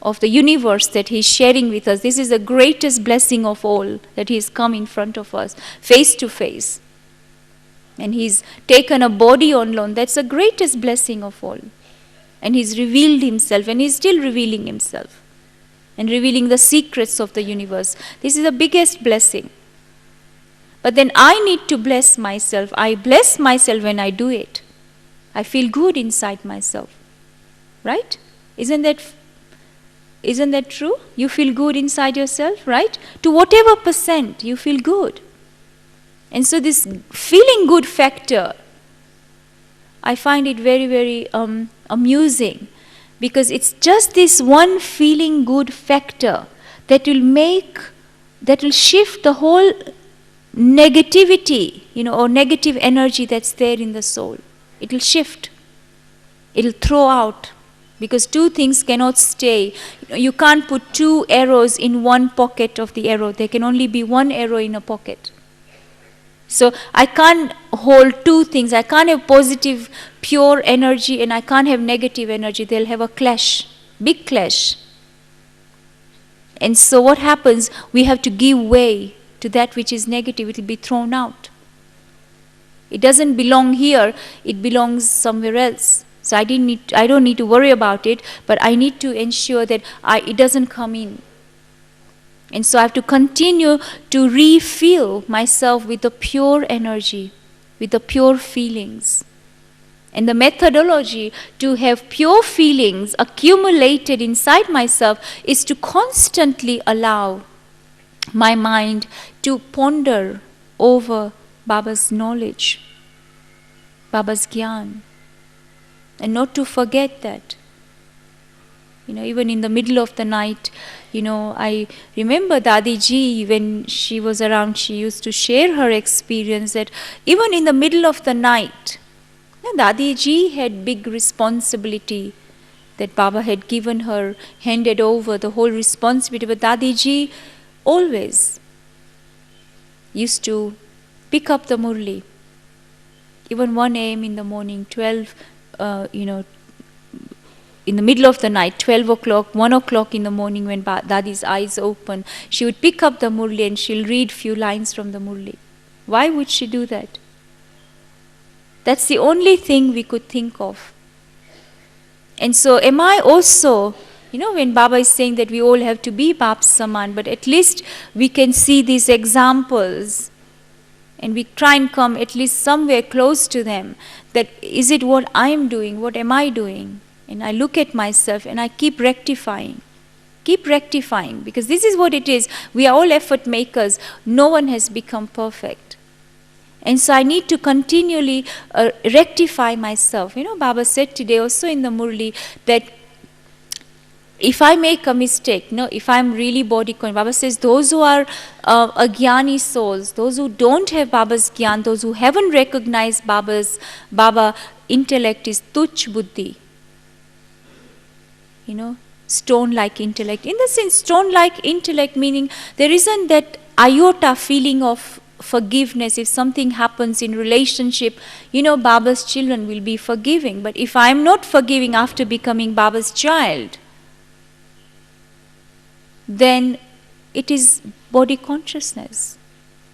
of the universe that He is sharing with us. This is the greatest blessing of all, that He has come in front of us, face to face. And He's taken a body on loan. That's the greatest blessing of all. And He's revealed Himself, and He's still revealing Himself and revealing the secrets of the universe. This is the biggest blessing. But then I need to bless myself. I bless myself when I do it. I feel good inside myself. Right? Isn't that true? You feel good inside yourself, right? To whatever percent, you feel good. And so this feeling good factor, I find it very, very amusing, because it's just this one feeling good factor that will shift the whole negativity, or negative energy that's there in the soul. It will shift. It'll throw out. Because two things cannot stay. You can't put two arrows in one pocket of the arrow. There can only be one arrow in a pocket. So I can't hold two things. I can't have positive, pure energy, and I can't have negative energy. They'll have a clash, big clash. And so what happens? We have to give way to that which is negative. It will be thrown out. It doesn't belong here. It belongs somewhere else. So I don't need to worry about it, but I need to ensure that it doesn't come in. And so I have to continue to refill myself with the pure energy, with the pure feelings. And the methodology to have pure feelings accumulated inside myself is to constantly allow my mind to ponder over Baba's knowledge, Baba's Gyan. And not to forget that. Even in the middle of the night, I remember Dadiji, when she was around, she used to share her experience that even in the middle of the night, Dadiji had big responsibility that Baba had given her, handed over the whole responsibility. But Dadiji always used to pick up the murli. Even 1 a.m. in the morning, 12 in the middle of the night, 12 o'clock, 1 o'clock in the morning, when Dadi's eyes open, she would pick up the murli and she'll read few lines from the murli. Why would she do that? That's the only thing we could think of. And so am I also, when Baba is saying that we all have to be Bap Saman, but at least we can see these examples and we try and come at least somewhere close to them. That is it what I am doing? What am I doing? And I look at myself and I keep rectifying. Keep rectifying, because this is what it is. We are all effort makers. No one has become perfect. And so I need to continually rectify myself. Baba said today also in the Murli that if I make a mistake, if I'm really body conscious, Baba says those who are agyani souls, those who don't have Baba's Gyan, those who haven't recognized Baba intellect is tuch buddhi. Stone-like intellect. In the sense, stone-like intellect meaning there isn't that iota feeling of forgiveness. If something happens in relationship, Baba's children will be forgiving. But if I'm not forgiving after becoming Baba's child, then it is body consciousness.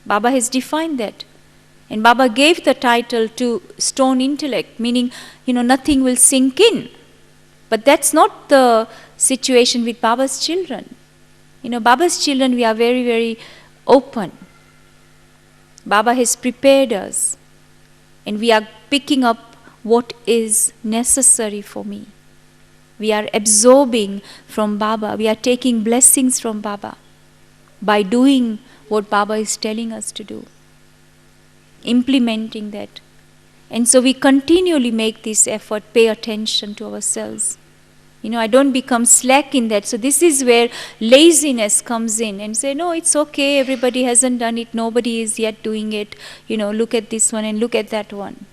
Baba has defined that. And Baba gave the title to stone intellect, meaning, nothing will sink in. But that's not the situation with Baba's children. Baba's children, we are very, very open. Baba has prepared us. And we are picking up what is necessary for me. We are absorbing from Baba. We are taking blessings from Baba by doing what Baba is telling us to do. Implementing that. And so we continually make this effort, pay attention to ourselves. I don't become slack in that. So this is where laziness comes in and say, no, it's okay, everybody hasn't done it, nobody is yet doing it. Look at this one and look at that one.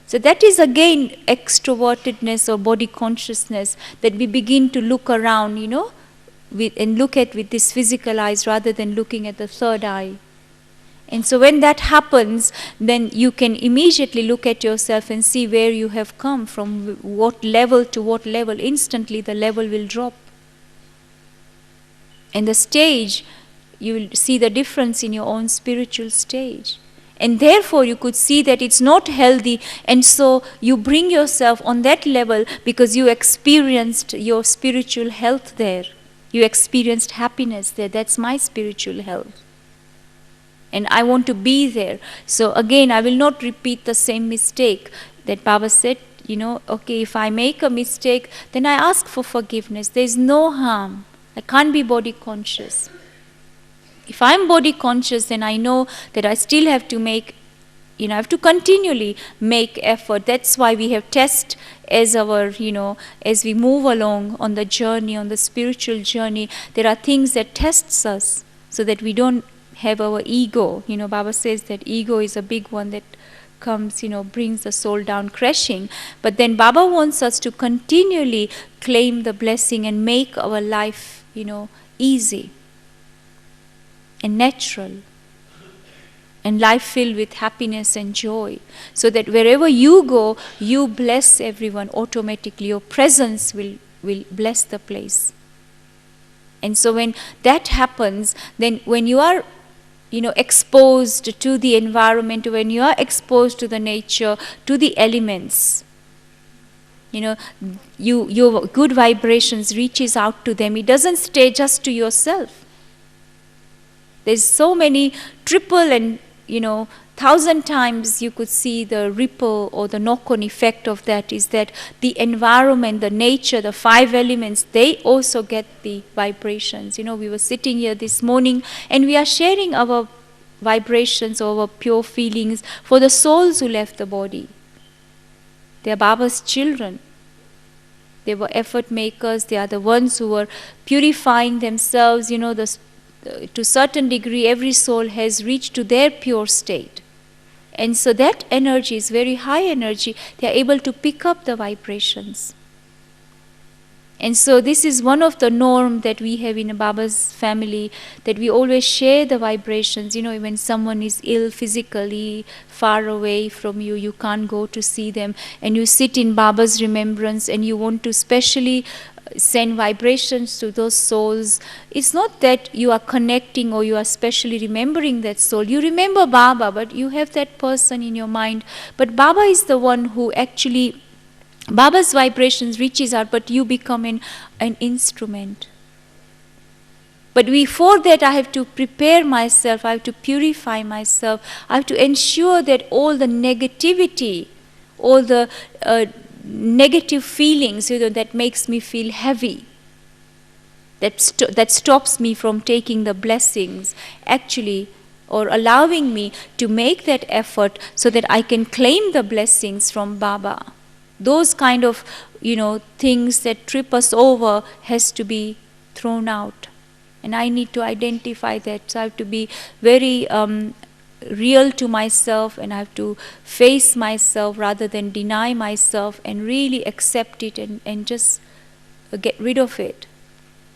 So that is again extrovertedness or body consciousness, that we begin to look around, and look at with this physical eyes rather than looking at the third eye. And so when that happens, then you can immediately look at yourself and see where you have come from, what level to what level. Instantly the level will drop. And the stage, you will see the difference in your own spiritual stage. And therefore you could see that it's not healthy, and so you bring yourself on that level because you experienced your spiritual health there. You experienced happiness there. That's my spiritual health. And I want to be there. So again, I will not repeat the same mistake that Baba said, okay, if I make a mistake, then I ask for forgiveness. There's no harm. I can't be body conscious. If I'm body conscious, then I know that I still have to make, I have to continually make effort. That's why we have test as our, as we move along on the journey, on the spiritual journey, there are things that tests us so that we don't have our ego. Baba says that ego is a big one that comes, brings the soul down crashing. But then Baba wants us to continually claim the blessing and make our life, easy and natural, and life filled with happiness and joy, so that wherever you go, you bless everyone automatically. Your presence will bless the place. And so when that happens, then when you are exposed to the environment, when you are exposed to the nature, to the elements, your good vibrations reaches out to them. It doesn't stay just to yourself. There's so many triple and 1,000 times you could see the ripple or the knock-on effect of that, is that the environment, the nature, the 5 elements, they also get the vibrations. We were sitting here this morning and we are sharing our vibrations, our pure feelings for the souls who left the body. They are Baba's children. They were effort makers. They are the ones who were purifying themselves. To a certain degree, every soul has reached to their pure state. And so that energy is very high energy. They are able to pick up the vibrations. And so this is one of the norm that we have in Baba's family, that we always share the vibrations. When someone is ill physically, far away from you, you can't go to see them, and you sit in Baba's remembrance and you want to specially send vibrations to those souls. It's not that you are connecting or you are specially remembering that soul. You remember Baba, but you have that person in your mind. But Baba is the one who actually, Baba's vibrations reaches out, but you become an instrument. But before that, I have to prepare myself, I have to purify myself, I have to ensure that all the negativity, all the negative feelings, that makes me feel heavy, that stops me from taking the blessings, actually, or allowing me to make that effort so that I can claim the blessings from Baba. Those kind of, things that trip us over has to be thrown out. And I need to identify that. So I have to be very real to myself, and I have to face myself rather than deny myself, and really accept it and just get rid of it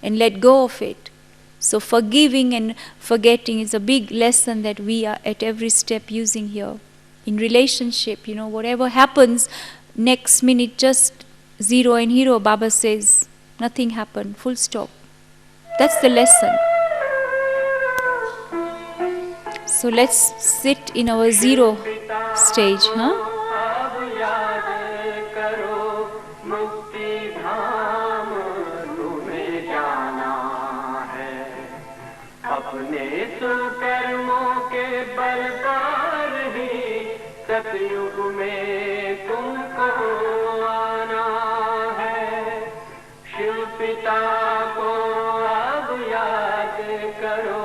and let go of it. So forgiving and forgetting is a big lesson that we are at every step using here. In relationship, whatever happens, next minute just zero and hero, Baba says, nothing happened, full stop. That's the lesson. So let's sit in our zero stage, huh? सतयुग में तुमको आना है, शिव पिता को अब याद करो।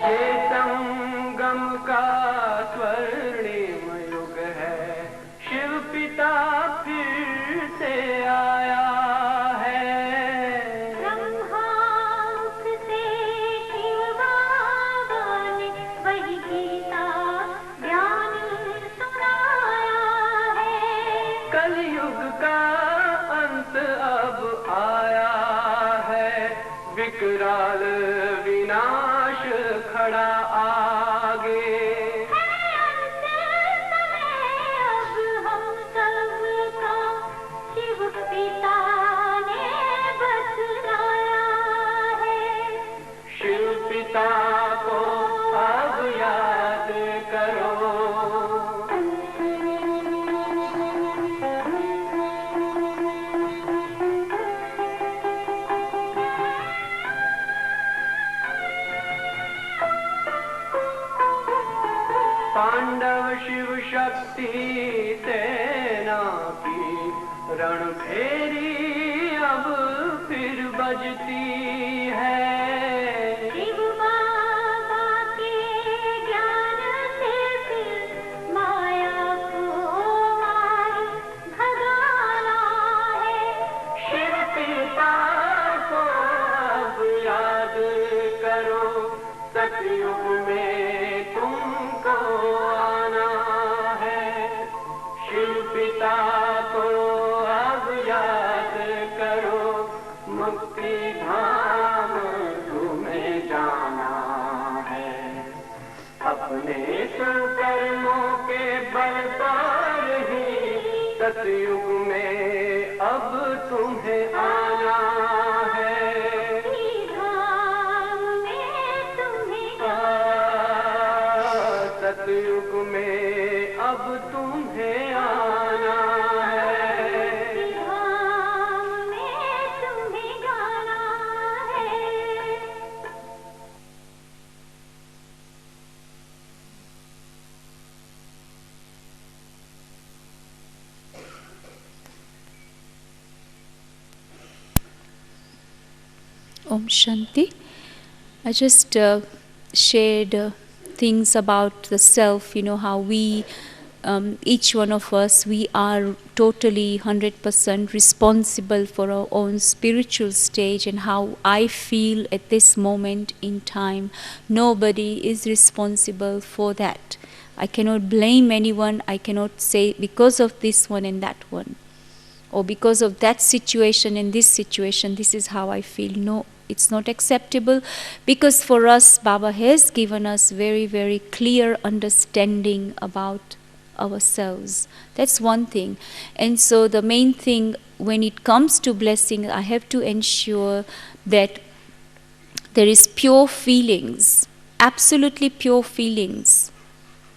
ये संगम का स्वर्णिम युग है, शिव पिता से आया है। ब्रह्मांक से शिव बाबा ने वही गीता ज्ञान सुनाया है। कलयुग का अंत अब आया है, विकराल विनाश खड़ा आगे। शक्ति सेना की रणभेरी अब फिर बजती है। शिव बाबा के ज्ञान से फिर माया को मार भगाना है। शिव पिता को अब याद करो, सतयुग में तुमको आना है। शिव पिता को अब याद करो, मुक्ति धाम तुम्हें जाना है। अपने सुकर्मों के बल पर ही सतयुग में अब तुम्हें आना है। धाम में तुम्हें सतयुग में अब तुम्हें आना है। धाम में तुम्हें जाना है। Om Shanti. I just shared things about the self, how we, each one of us, we are totally 100% responsible for our own spiritual stage, and how I feel at this moment in time. Nobody is responsible for that. I cannot blame anyone. I cannot say because of this one and that one, or because of that situation and this situation, this is how I feel. No, it's not acceptable, because for us, Baba has given us very, very clear understanding about ourselves. That's one thing. And so the main thing when it comes to blessing, I have to ensure that there is pure feelings, absolutely pure feelings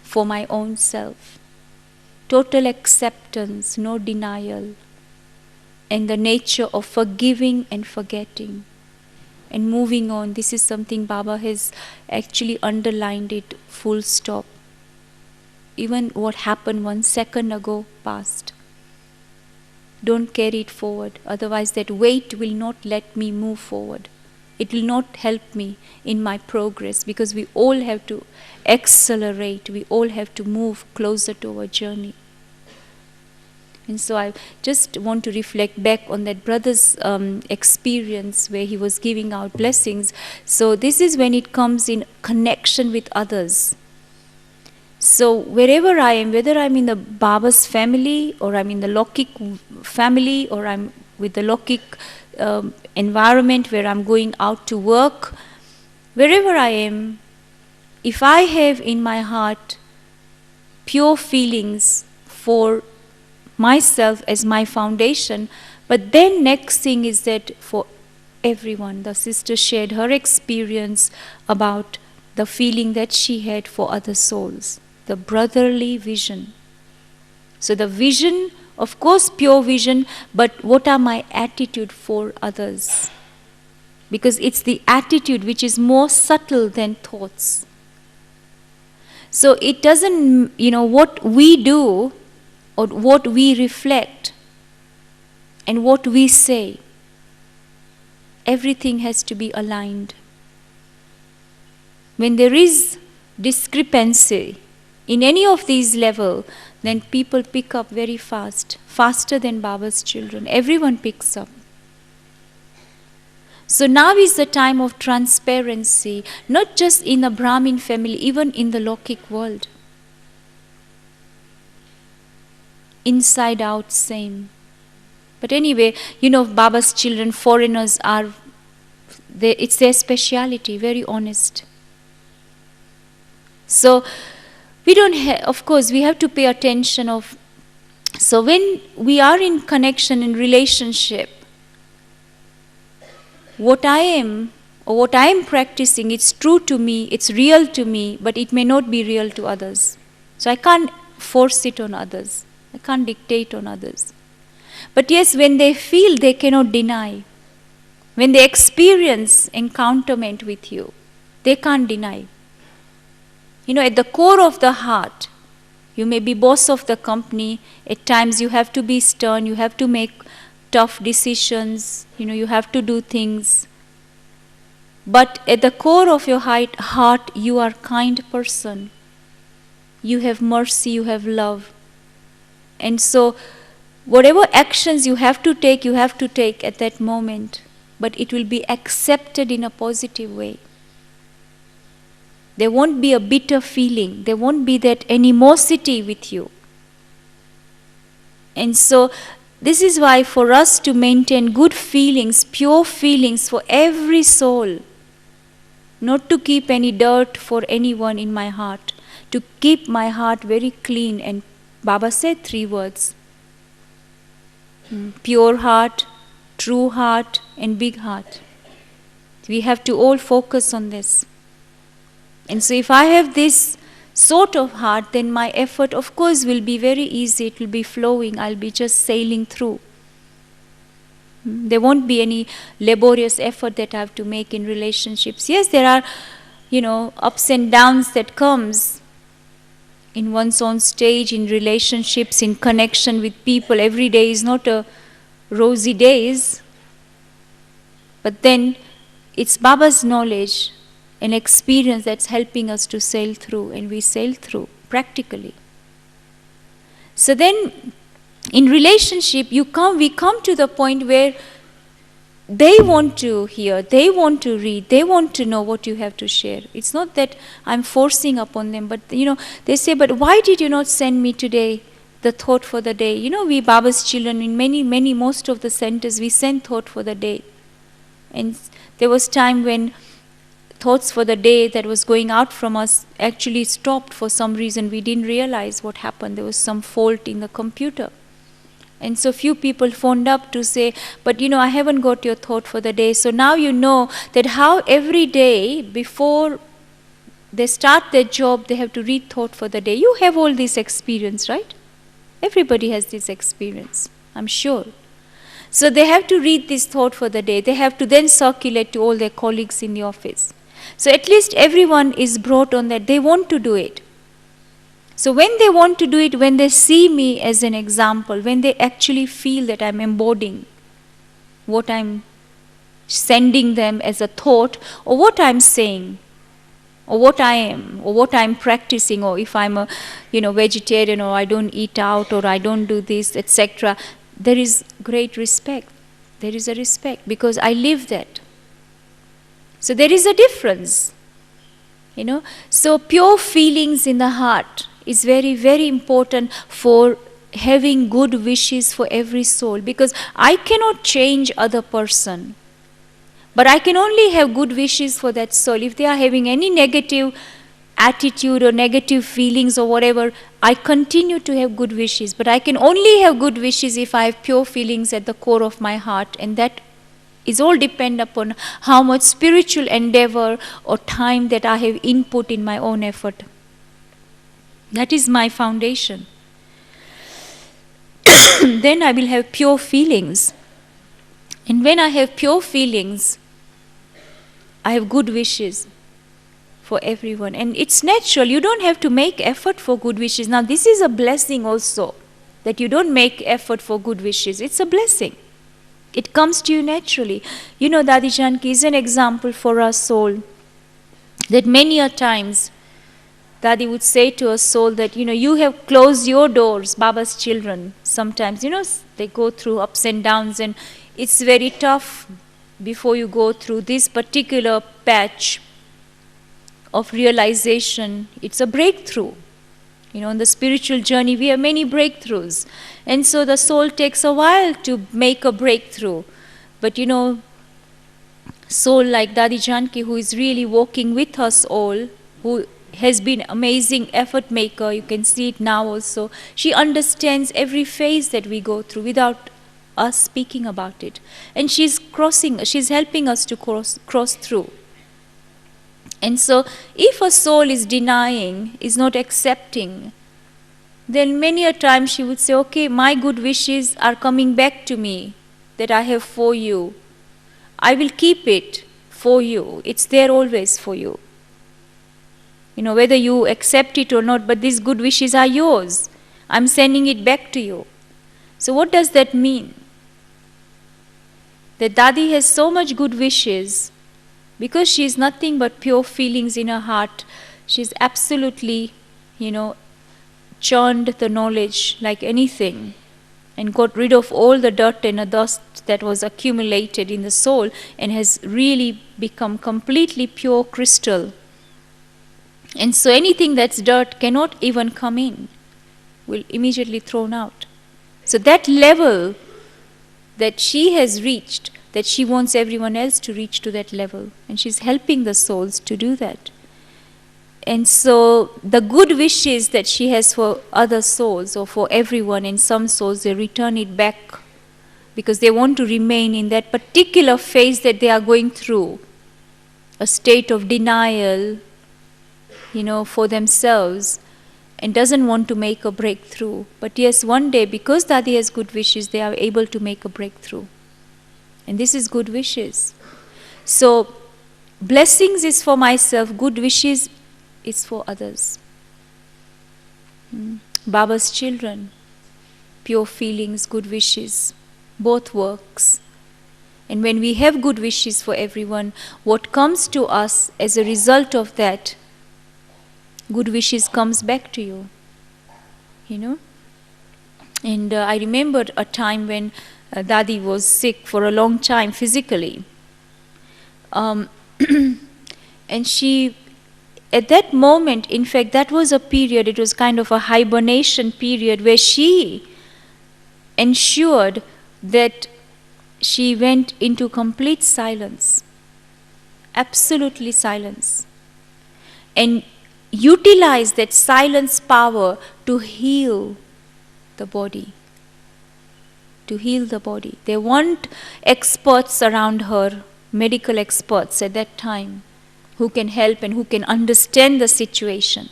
for my own self. Total acceptance, no denial, and the nature of forgiving and forgetting and moving on. This is something Baba has actually underlined it, full stop. Even what happened 1 second ago past, don't carry it forward, otherwise that weight will not let me move forward. It will not help me in my progress, because we all have to accelerate, we all have to move closer to our journey. And so I just want to reflect back on that brother's experience where he was giving out blessings. So this is when it comes in connection with others. So wherever I am, whether I'm in the Baba's family, or I'm in the Lokik family, or I'm with the Lokik environment where I'm going out to work, wherever I am, if I have in my heart pure feelings for myself as my foundation, but then next thing is that for everyone, the sister shared her experience about the feeling that she had for other souls, the brotherly vision. So the vision, of course pure vision, but what are my attitude for others? Because it's the attitude which is more subtle than thoughts. So it doesn't, what we do or what we reflect and what we say, everything has to be aligned. When there is discrepancy in any of these levels, then people pick up very fast, faster than Baba's children. Everyone picks up. So now is the time of transparency, not just in the Brahmin family, even in the Lokik world. Inside out, same. But anyway, Baba's children, foreigners are, it's their speciality, very honest. So we don't have, of course, we have to pay attention of, so when we are in connection, in relationship, what I am or what I am practicing, it's true to me, it's real to me, but it may not be real to others. So I can't force it on others. I can't dictate on others. But yes, when they feel, they cannot deny. When they experience encounterment with you, they can't deny. At the core of the heart, You may be boss of the company. At times you have to be stern, you have to make tough decisions, you have to do things. But at the core of your heart, you are a kind person. You have mercy, you have love. And so, whatever actions you have to take at that moment. But it will be accepted in a positive way. There won't be a bitter feeling. There won't be that animosity with you. And so, this is why for us to maintain good feelings, pure feelings for every soul, not to keep any dirt for anyone in my heart, to keep my heart very clean. And Baba said 3 words: pure heart, true heart, and big heart. We have to all focus on this. And so if I have this sort of heart, then my effort, of course, will be very easy. It will be flowing. I'll be just sailing through. There won't be any laborious effort that I have to make in relationships. Yes, there are, ups and downs that comes in one's own stage, in relationships, in connection with people. Every day is not a rosy days. But then it's Baba's knowledge and experience that's helping us to sail through, and we sail through practically. So then, in relationship, we come to the point where they want to hear, they want to read, they want to know what you have to share. It's not that I'm forcing upon them, but they say, but why did you not send me today the thought for the day? We Baba's children, in most of the centers, we send thought for the day. And there was time when thoughts for the day that was going out from us actually stopped for some reason. We didn't realize what happened. There was some fault in the computer. And so few people phoned up to say, but I haven't got your thought for the day. So now you know that how every day before they start their job, they have to read thought for the day. You have all this experience, right? Everybody has this experience, I'm sure. So they have to read this thought for the day. They have to then circulate to all their colleagues in the office. So at least everyone is brought on that. They want to do it. So when they want to do it, when they see me as an example, when they actually feel that I'm embodying what I'm sending them as a thought, or what I'm saying, or what I am, or what I'm practicing, or if I'm a vegetarian, or I don't eat out, or I don't do this, etc., there is great respect. There is a respect because I live that. So there is a difference. So pure feelings in the heart is very, very important for having good wishes for every soul, because I cannot change other person, but I can only have good wishes for that soul. If they are having any negative attitude or negative feelings or whatever, I continue to have good wishes, but I can only have good wishes if I have pure feelings at the core of my heart, and that is all depend upon how much spiritual endeavor or time that I have input in my own effort. That is my foundation. Then I will have pure feelings. And when I have pure feelings, I have good wishes for everyone. And it's natural. You don't have to make effort for good wishes. Now this is a blessing also, that you don't make effort for good wishes. It's a blessing. It comes to you naturally. Dadi Janki is an example for our soul, that many a times Dadi would say to a soul that, you have closed your doors, Baba's children. Sometimes, they go through ups and downs, and it's very tough before you go through this particular patch of realization. It's a breakthrough. On the spiritual journey, we have many breakthroughs. And so the soul takes a while to make a breakthrough. But soul like Dadi Janki, who is really walking with us all, who has been amazing effort maker, you can see it now also. She understands every phase that we go through without us speaking about it. And she's helping us to cross through. And so, if a soul is denying, is not accepting, then many a time she would say, okay, my good wishes are coming back to me that I have for you. I will keep it for you. It's there always for you. Whether you accept it or not, but these good wishes are yours. I'm sending it back to you. So what does that mean? That Dadi has so much good wishes because she is nothing but pure feelings in her heart. She's absolutely, churned the knowledge like anything and got rid of all the dirt and the dust that was accumulated in the soul and has really become completely pure crystal. And so anything that's dirt cannot even come in, will immediately thrown out. So that level that she has reached, that she wants everyone else to reach to that level, and she's helping the souls to do that. And so the good wishes that she has for other souls or for everyone, and some souls they return it back because they want to remain in that particular phase that they are going through, a state of denial, for themselves, and doesn't want to make a breakthrough. But yes, one day, because Dadi has good wishes, they are able to make a breakthrough. And this is good wishes. So, blessings is for myself, good wishes is for others. Baba's children, pure feelings, good wishes, both works. And when we have good wishes for everyone, what comes to us as a result of that, good wishes comes back to you. And I remembered a time when Dadi was sick for a long time physically. And she, at that moment, in fact, that was a period, it was kind of a hibernation period where she ensured that she went into complete silence, absolutely silence, and utilized that silence power to heal the body. To heal the body. There weren't experts around her, medical experts at that time, who can help and who can understand the situation.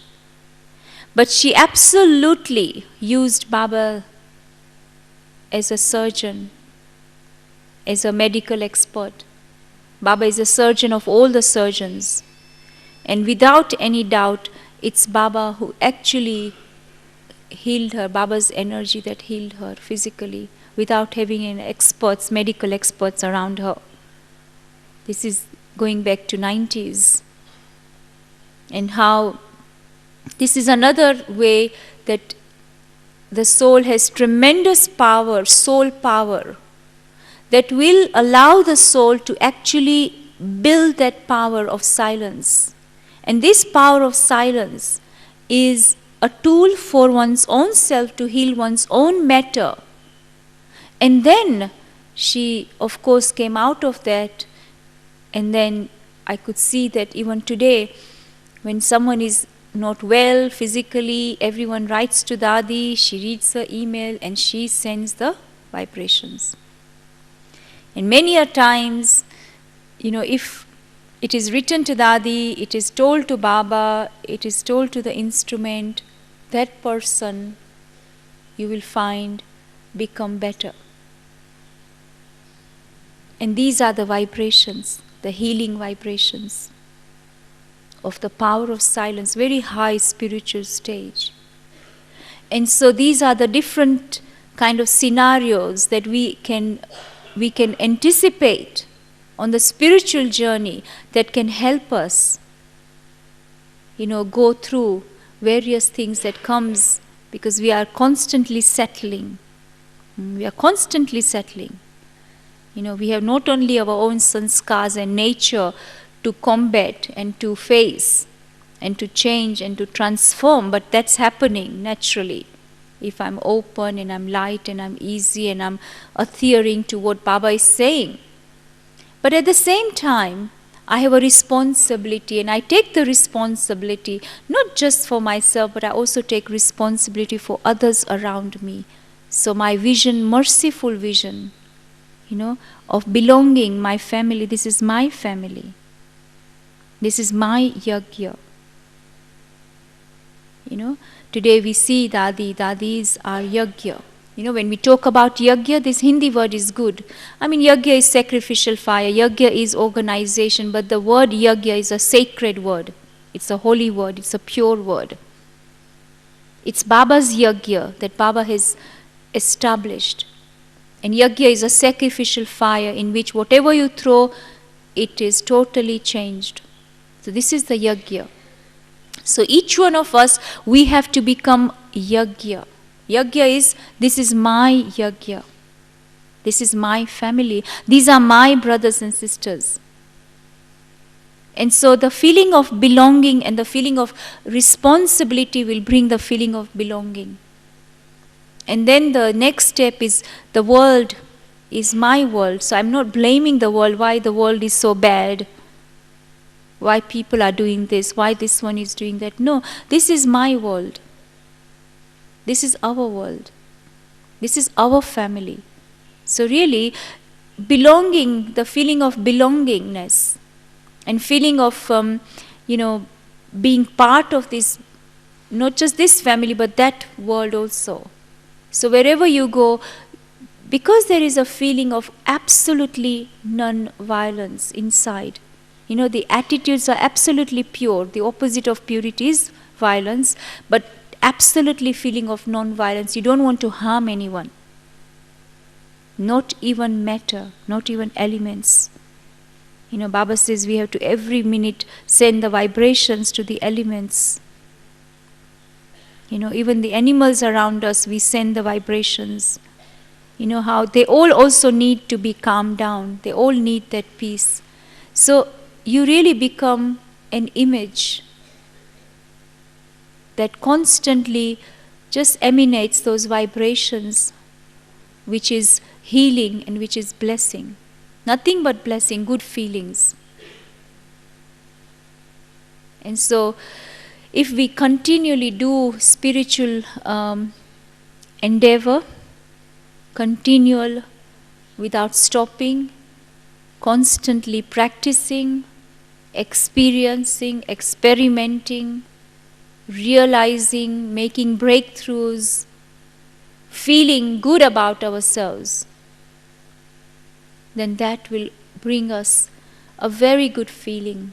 But she absolutely used Baba as a surgeon, as a medical expert. Baba is a surgeon of all the surgeons. And without any doubt, it's Baba who actually healed her, Baba's energy that healed her physically, without having any experts, medical experts around her. This is going back to 90s. And how this is another way that the soul has tremendous power, soul power, that will allow the soul to actually build that power of silence. And this power of silence is a tool for one's own self to heal one's own matter. And then she, of course, came out of that. And then I could see that even today, when someone is not well physically, everyone writes to Dadi, she reads her email, and she sends the vibrations. And many a times, if it is written to Dadi, it is told to Baba, it is told to the instrument, that person, you will find, become better. And these are the vibrations, the healing vibrations of the power of silence, very high spiritual stage. And so these are the different kind of scenarios that we can anticipate on the spiritual journey that can help us, go through various things that comes, because we are constantly settling. We are constantly settling. We have not only our own sanskars and nature to combat and to face and to change and to transform, but that's happening naturally. If I'm open and I'm light and I'm easy and I'm adhering to what Baba is saying. But at the same time, I have a responsibility, and I take the responsibility not just for myself, but I also take responsibility for others around me. So my vision, merciful vision, of belonging, my family, this is my family. This is my yajna. Today we see Dadis are yajna. When we talk about yajna, this Hindi word is good. Yajna is sacrificial fire, yajna is organization, but the word yajna is a sacred word. It's a holy word. It's a pure word. It's Baba's yajna that Baba has established. And yajna is a sacrificial fire in which whatever you throw, it is totally changed. So this is the yajna. So each one of us, we have to become yajna. Yajna is, this is my yajna. This is my family. These are my brothers and sisters. And so the feeling of belonging and the feeling of responsibility will bring the feeling of belonging. And then the next step is the world is my world. So I'm not blaming the world, why the world is so bad, why people are doing this, why this one is doing that. No, this is my world. This is our world. This is our family. So really, belonging, the feeling of belongingness and feeling of, being part of this, not just this family, but that world also. So wherever you go, because there is a feeling of absolutely non-violence inside, the attitudes are absolutely pure. The opposite of purity is violence, but absolutely feeling of non-violence. You don't want to harm anyone. Not even matter, not even elements. Baba says we have to every minute send the vibrations to the elements. Even the animals around us, we send the vibrations. How they all also need to be calmed down. They all need that peace. So you really become an image that constantly just emanates those vibrations, which is healing and which is blessing. Nothing but blessing, good feelings. And so, if we continually do spiritual endeavor, continual, without stopping, constantly practicing, experiencing, experimenting, realizing, making breakthroughs, feeling good about ourselves, then that will bring us a very good feeling.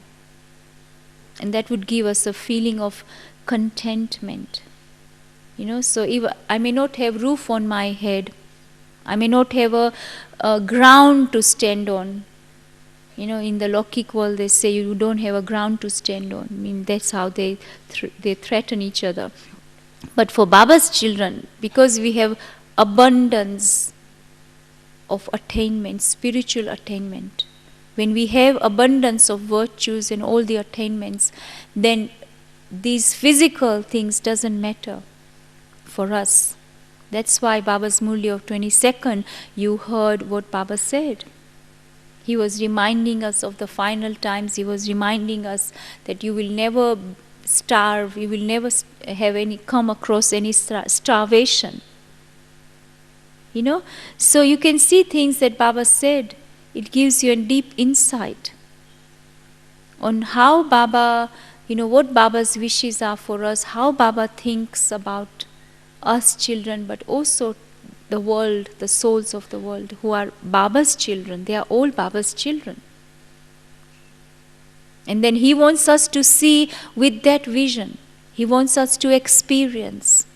And that would give us a feeling of contentment. So if I may not have roof on my head, I may not have a ground to stand on. In the Lokik world they say you don't have a ground to stand on. I mean, that's how they threaten each other. But for Baba's children, because we have abundance of attainment, spiritual attainment, when we have abundance of virtues and all the attainments, then these physical things doesn't matter for us. That's why Baba's Murli of 22nd, you heard what Baba said. He was reminding us of the final times. He was reminding us that you will never starve, you will never come across any starvation. So you can see things that Baba said. It gives you a deep insight on how Baba, what Baba's wishes are for us, how Baba thinks about us children, but also the world, the souls of the world who are Baba's children. They are all Baba's children. And then he wants us to see with that vision. He wants us to experience.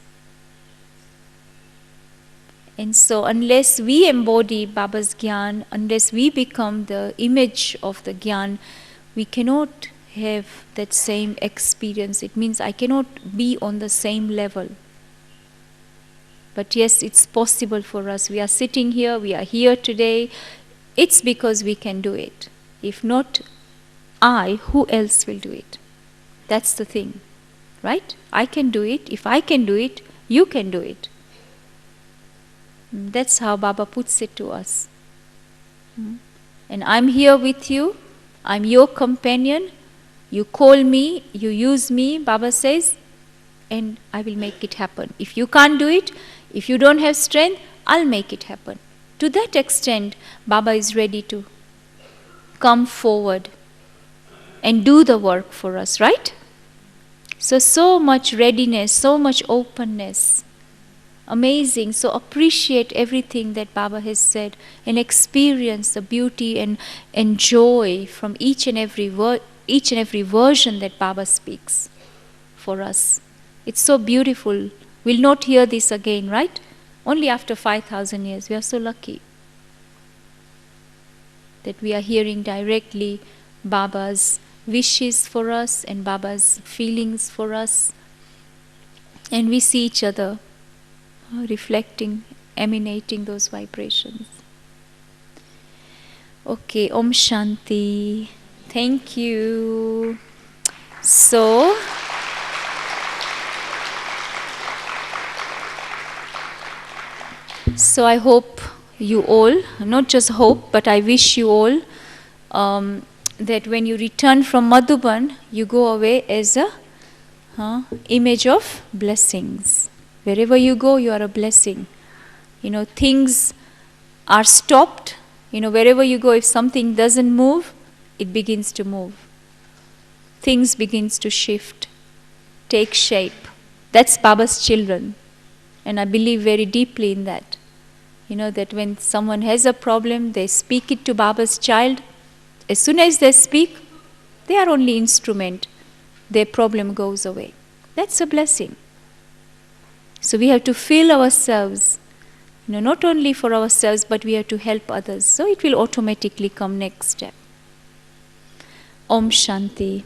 And so unless we embody Baba's Gyan, unless we become the image of the Gyan, we cannot have that same experience. It means I cannot be on the same level. But yes, it's possible for us. We are sitting here, we are here today. It's because we can do it. If not I, who else will do it? That's the thing, right? I can do it. If I can do it, you can do it. That's how Baba puts it to us. And I'm here with you. I'm your companion. You call me, you use me, Baba says, and I will make it happen. If you can't do it, if you don't have strength, I'll make it happen. To that extent, Baba is ready to come forward and do the work for us, right? So much readiness, so much openness. Amazing. So appreciate everything that Baba has said and experience the beauty and joy from each and every each and every version that Baba speaks for us. It's so beautiful. We'll not hear this again, right? Only after 5,000 years. We are so lucky that we are hearing directly Baba's wishes for us and Baba's feelings for us. And we see each other reflecting, emanating those vibrations. Okay, Om Shanti. Thank you. So, I hope you all, not just hope, but I wish you all that when you return from Madhuban, you go away as a image of blessings. Wherever you go, you are a blessing. Things are stopped. Wherever you go, if something doesn't move, it begins to move. Things begins to shift, take shape. That's Baba's children. And I believe very deeply in that. That when someone has a problem, they speak it to Baba's child. As soon as they speak, they are only instrument. Their problem goes away. That's a blessing. So we have to fill ourselves, not only for ourselves, but we have to help others. So it will automatically come next step. Om Shanti.